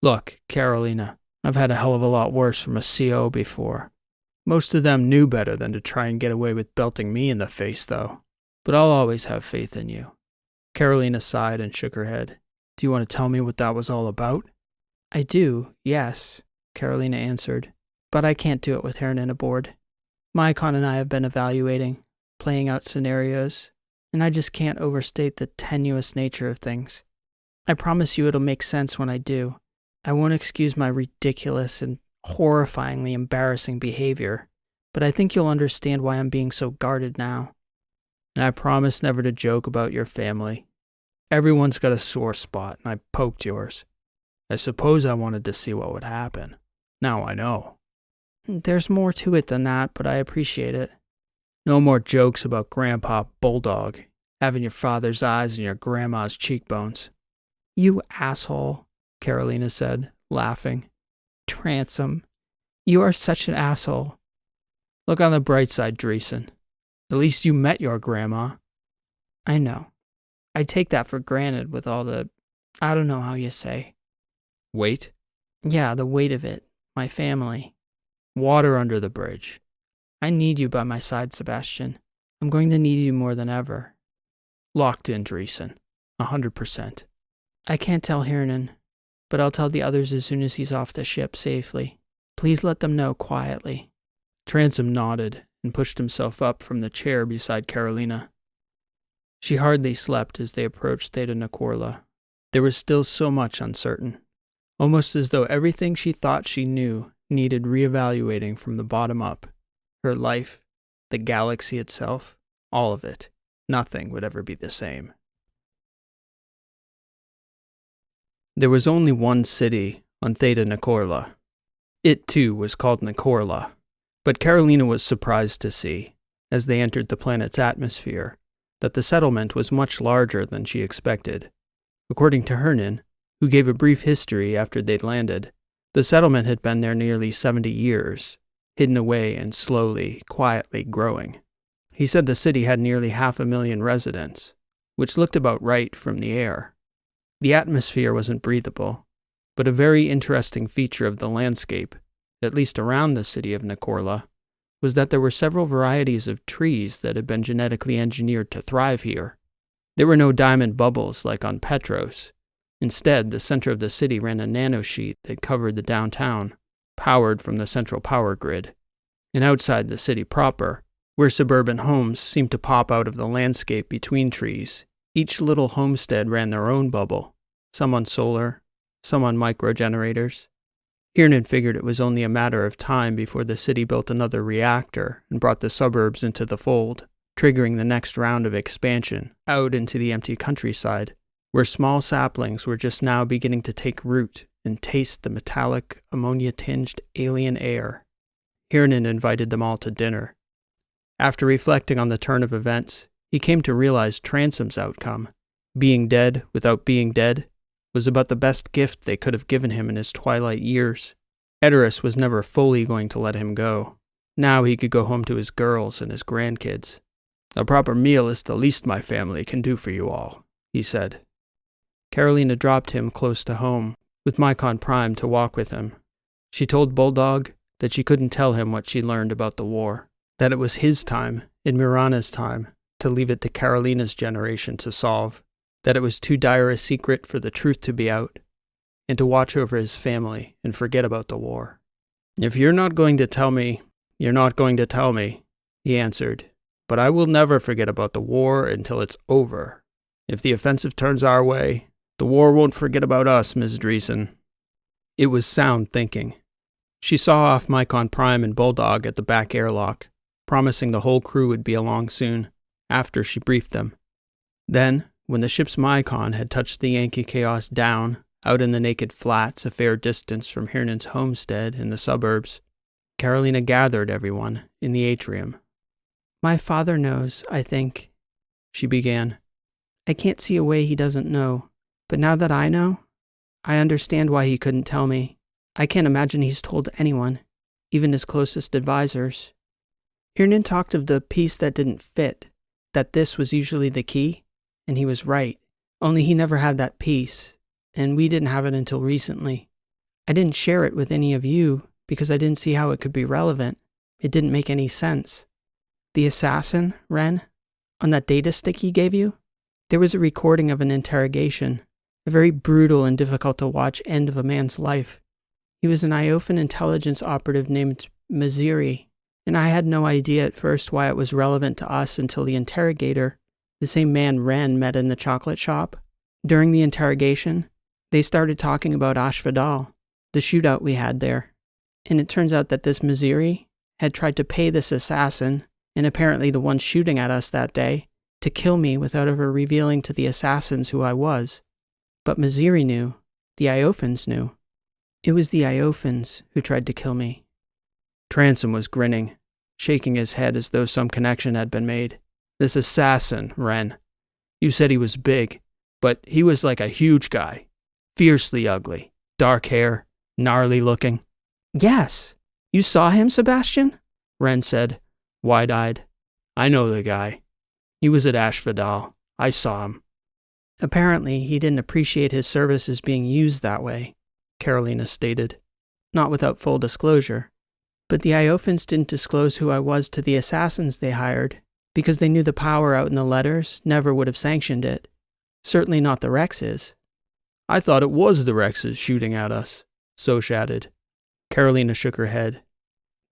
Look, Carolina, I've had a hell of a lot worse from a CO before. Most of them knew better than to try and get away with belting me in the face, though. But I'll always have faith in you. Carolina sighed and shook her head. Do you want to tell me what that was all about? I do, yes, Carolina answered. But I can't do it with Heron aboard. Mycon and I have been evaluating, playing out scenarios, and I just can't overstate the tenuous nature of things. I promise you it'll make sense when I do. I won't excuse my ridiculous and horrifyingly embarrassing behavior, but I think you'll understand why I'm being so guarded now. And I promise never to joke about your family. Everyone's got a sore spot, and I poked yours. I suppose I wanted to see what would happen. Now I know. There's more to it than that, but I appreciate it. No more jokes about Grandpa Bulldog, having your father's eyes and your grandma's cheekbones. You asshole, Carolina said, laughing. Transom, you are such an asshole. Look on the bright side, Dreesen. At least you met your grandma. I know. I take that for granted with all the, I don't know how you say. Weight? Yeah, the weight of it. My family. Water under the bridge. I need you by my side, Sebastian. I'm going to need you more than ever. Locked in, Dreesen. 100%. I can't tell Heron, but I'll tell the others as soon as he's off the ship safely. Please let them know quietly. Transom nodded and pushed himself up from the chair beside Carolina. She hardly slept as they approached Theta Nicorla. There was still so much uncertain, almost as though everything she thought she knew needed reevaluating from the bottom up. Her life, the galaxy itself, all of it. Nothing would ever be the same. There was only one city on Theta Nicorla. It, too, was called Nicorla, But Carolina was surprised to see, as they entered the planet's atmosphere, that the settlement was much larger than she expected. According to Heron, who gave a brief history after they'd landed, the settlement had been there nearly 70 years, hidden away and slowly, quietly growing. He said the city had nearly 500,000 residents, which looked about right from the air. The atmosphere wasn't breathable, but a very interesting feature of the landscape, at least around the city of Nior, was that there were several varieties of trees that had been genetically engineered to thrive here. There were no diamond bubbles like on Petros. Instead, the center of the city ran a nanosheet that covered the downtown, powered from the central power grid. And outside the city proper, where suburban homes seemed to pop out of the landscape between trees, each little homestead ran their own bubble, some on solar, some on microgenerators. Heron figured it was only a matter of time before the city built another reactor and brought the suburbs into the fold, triggering the next round of expansion out into the empty countryside, where small saplings were just now beginning to take root and taste the metallic, ammonia-tinged alien air. Heron invited them all to dinner. After reflecting on the turn of events, he came to realize Transom's outcome, being dead without being dead, was about the best gift they could have given him in his twilight years. Edoras was never fully going to let him go. Now he could go home to his girls and his grandkids. "A proper meal is the least my family can do for you all," he said. Carolina dropped him close to home, with Mycon Prime to walk with him. She told Bulldog that she couldn't tell him what she learned about the war, that it was his time, and Mirana's time, to leave it to Carolina's generation to solve, that it was too dire a secret for the truth to be out, and to watch over his family and forget about the war. "If you're not going to tell me, you're not going to tell me," he answered. "But I will never forget about the war until it's over. If the offensive turns our way, the war won't forget about us, Ms. Dreesen." It was sound thinking. She saw off Mycon Prime and Bulldog at the back airlock, promising the whole crew would be along soon, after she briefed them. Then, when the ship's Mycon had touched the Yankee Chaos down, out in the naked flats a fair distance from Heron's homestead in the suburbs, Carolina gathered everyone in the atrium. "My father knows, I think," she began. "I can't see a way he doesn't know, but now that I know, I understand why he couldn't tell me. I can't imagine he's told anyone, even his closest advisors. Heron talked of the piece that didn't fit, that this was usually the key, and he was right, only he never had that piece, and we didn't have it until recently. I didn't share it with any of you because I didn't see how it could be relevant. It didn't make any sense. The assassin, Ren, on that data stick he gave you, there was a recording of an interrogation, a very brutal and difficult to watch end of a man's life. He was an Iofan intelligence operative named Maziri, and I had no idea at first why it was relevant to us until the interrogator, the same man Ren met in the chocolate shop. During the interrogation, they started talking about Ashvadal, the shootout we had there, and it turns out that this Maziri had tried to pay this assassin, and apparently the one shooting at us that day, to kill me without ever revealing to the assassins who I was. But Maziri knew. The Iofans knew. It was the Iofans who tried to kill me." Transom was grinning, shaking his head as though some connection had been made. "This assassin, Ren. You said he was big, but he was like a huge guy. Fiercely ugly. Dark hair. Gnarly looking." "Yes. You saw him, Sebastian?" Ren said, wide-eyed. "I know the guy. He was at Ashvadal. I saw him." "Apparently, he didn't appreciate his services being used that way," Carolina stated. "Not without full disclosure. But the Iofans didn't disclose who I was to the assassins they hired, because they knew the power out in the letters never would have sanctioned it. Certainly not the Rexes." "I thought it was the Rexes shooting at us," Soch added. Carolina shook her head.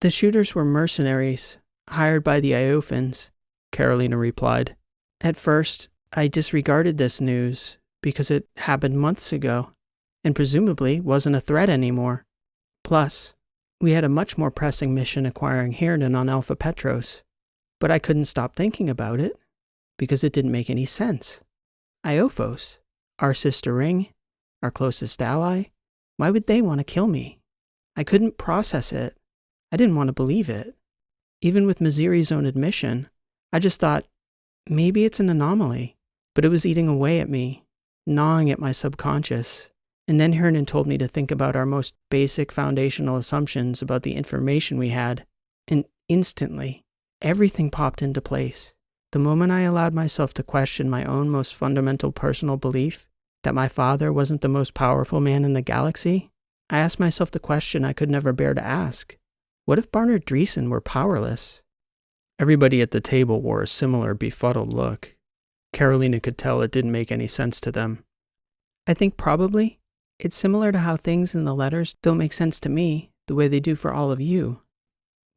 "The shooters were mercenaries, hired by the Iofans," Carolina replied. "At first, I disregarded this news because it happened months ago, and presumably wasn't a threat anymore. Plus, we had a much more pressing mission acquiring Heron on Alpha Petros, but I couldn't stop thinking about it because it didn't make any sense. Iophos, our sister ring, our closest ally, why would they want to kill me? I couldn't process it. I didn't want to believe it." Even with Maziri's own admission, I just thought, maybe it's an anomaly. But it was eating away at me, gnawing at my subconscious. And then Heron told me to think about our most basic foundational assumptions about the information we had. And instantly, everything popped into place. The moment I allowed myself to question my own most fundamental personal belief that my father wasn't the most powerful man in the galaxy, I asked myself the question I could never bear to ask. What if Barnard Dreesen were powerless? Everybody at the table wore a similar befuddled look. Carolina could tell it didn't make any sense to them. I think probably it's similar to how things in the letters don't make sense to me the way they do for all of you.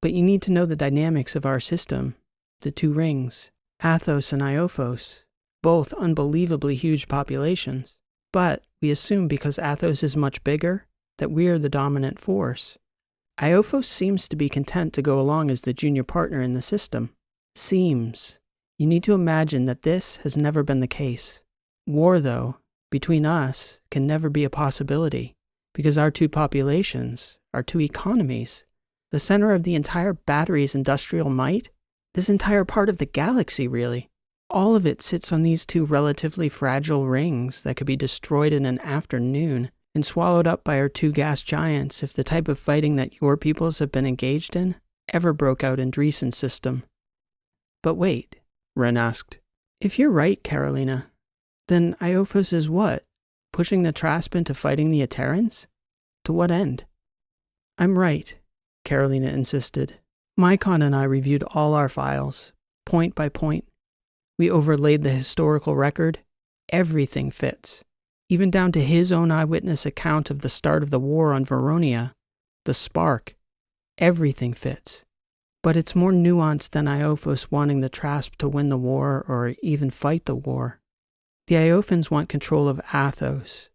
But you need to know the dynamics of our system, the two rings, Athos and Iophos, both unbelievably huge populations. But we assume because Athos is much bigger, that we are the dominant force. Iophos seems to be content to go along as the junior partner in the system. Seems. You need to imagine that this has never been the case. War, though, between us can never be a possibility, because our two populations, our two economies, the center of the entire battery's industrial might, this entire part of the galaxy, really, all of it sits on these two relatively fragile rings that could be destroyed in an afternoon and swallowed up by our two gas giants if the type of fighting that your peoples have been engaged in ever broke out in Dreesen's system. But wait, Ren asked. If you're right, Carolina, then Iophos is what? Pushing the Trasp into fighting the Aterans? To what end? I'm right, Carolina insisted. Mycon and I reviewed all our files, point by point. We overlaid the historical record. Everything fits. Even down to his own eyewitness account of the start of the war on Veronia, the spark. Everything fits. But it's more nuanced than Iophos wanting the Trasp to win the war or even fight the war. The Iophans want control of Athos.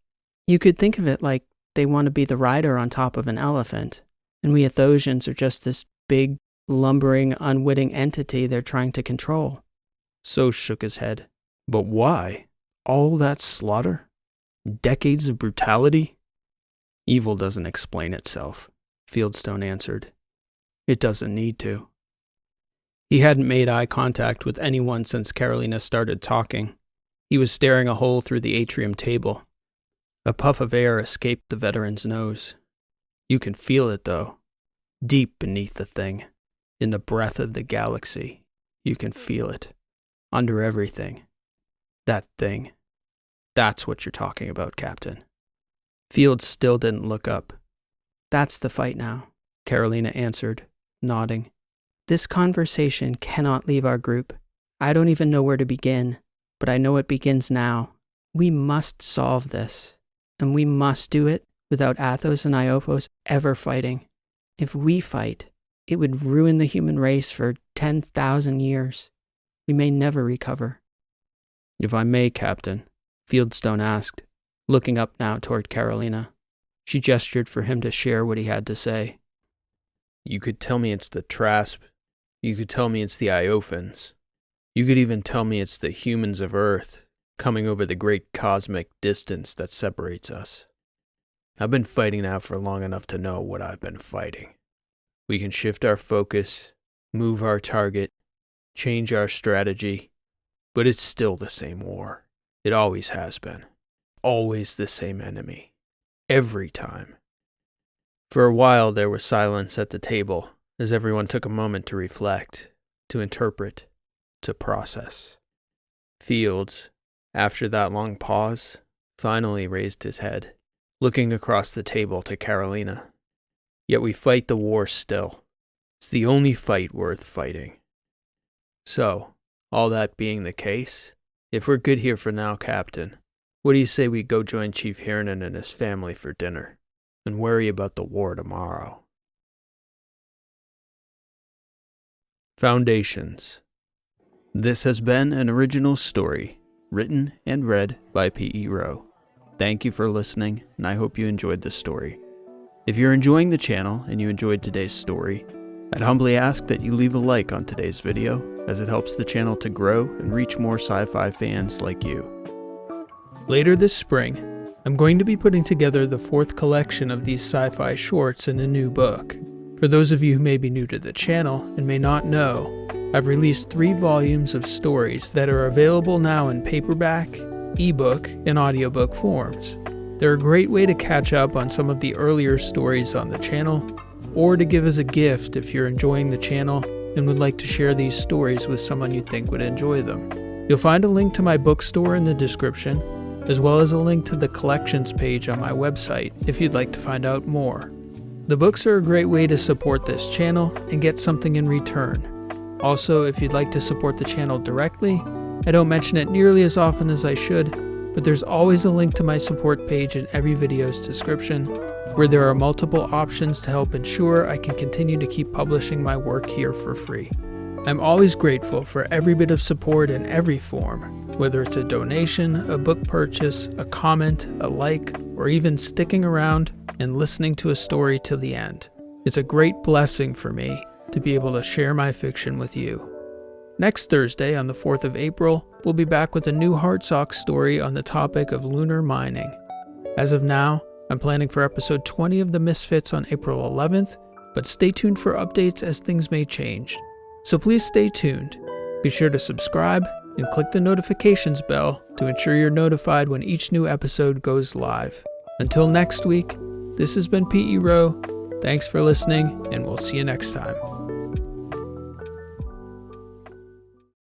You could think of it like they want to be the rider on top of an elephant, and we Athosians are just this big, lumbering, unwitting entity they're trying to control. So shook his head. But why? All that slaughter? Decades of brutality? Evil doesn't explain itself, Fieldstone answered. It doesn't need to. He hadn't made eye contact with anyone since Carolina started talking. He was staring a hole through the atrium table. A puff of air escaped the veteran's nose. You can feel it, though. Deep beneath the thing. In the breath of the galaxy. You can feel it. Under everything. That thing. That's what you're talking about, Captain. Fields still didn't look up. That's the fight now, Carolina answered, nodding. This conversation cannot leave our group. I don't even know where to begin, but I know it begins now. We must solve this, and we must do it without Athos and Iophos ever fighting. If we fight, it would ruin the human race for 10,000 years. We may never recover. If I may, Captain, Fieldstone asked, looking up now toward Carolina. She gestured for him to share what he had to say. You could tell me it's the Trasp. You could tell me it's the Iophans. You could even tell me it's the humans of Earth coming over the great cosmic distance that separates us. I've been fighting now for long enough to know what I've been fighting. We can shift our focus, move our target, change our strategy, but it's still the same war. It always has been. Always the same enemy. Every time. For a while there was silence at the table as everyone took a moment to reflect, to interpret, to process. Fields, after that long pause, finally raised his head, looking across the table to Carolina. Yet we fight the war still. It's the only fight worth fighting. So, all that being the case, if we're good here for now, Captain, what do you say we go join Chief Heron and his family for dinner, and worry about the war tomorrow? Foundations. This has been an original story, written and read by P.E. Rowe. Thank you for listening, and I hope you enjoyed the story. If you're enjoying the channel and you enjoyed today's story, I'd humbly ask that you leave a like on today's video, as it helps the channel to grow and reach more sci-fi fans like you. Later this spring, I'm going to be putting together the 4th collection of these sci-fi shorts in a new book. For those of you who may be new to the channel and may not know, I've released 3 volumes of stories that are available now in paperback, ebook, and audiobook forms. They're a great way to catch up on some of the earlier stories on the channel, or to give as a gift if you're enjoying the channel and would like to share these stories with someone you think would enjoy them. You'll find a link to my bookstore in the description, as well as a link to the collections page on my website if you'd like to find out more. The books are a great way to support this channel and get something in return. Also, if you'd like to support the channel directly, I don't mention it nearly as often as I should, but there's always a link to my support page in every video's description, where there are multiple options to help ensure I can continue to keep publishing my work here for free. I'm always grateful for every bit of support in every form, whether it's a donation, a book purchase, a comment, a like, or even sticking around and listening to a story till the end. It's a great blessing for me to be able to share my fiction with you. Next Thursday, on the 4th of April, we'll be back with a new Heartsock story on the topic of lunar mining. As of now, I'm planning for episode 20 of The Misfits on April 11th, but stay tuned for updates as things may change. So please stay tuned. Be sure to subscribe and click the notifications bell to ensure you're notified when each new episode goes live. Until next week, this has been P.E. Rowe. Thanks for listening, and we'll see you next time.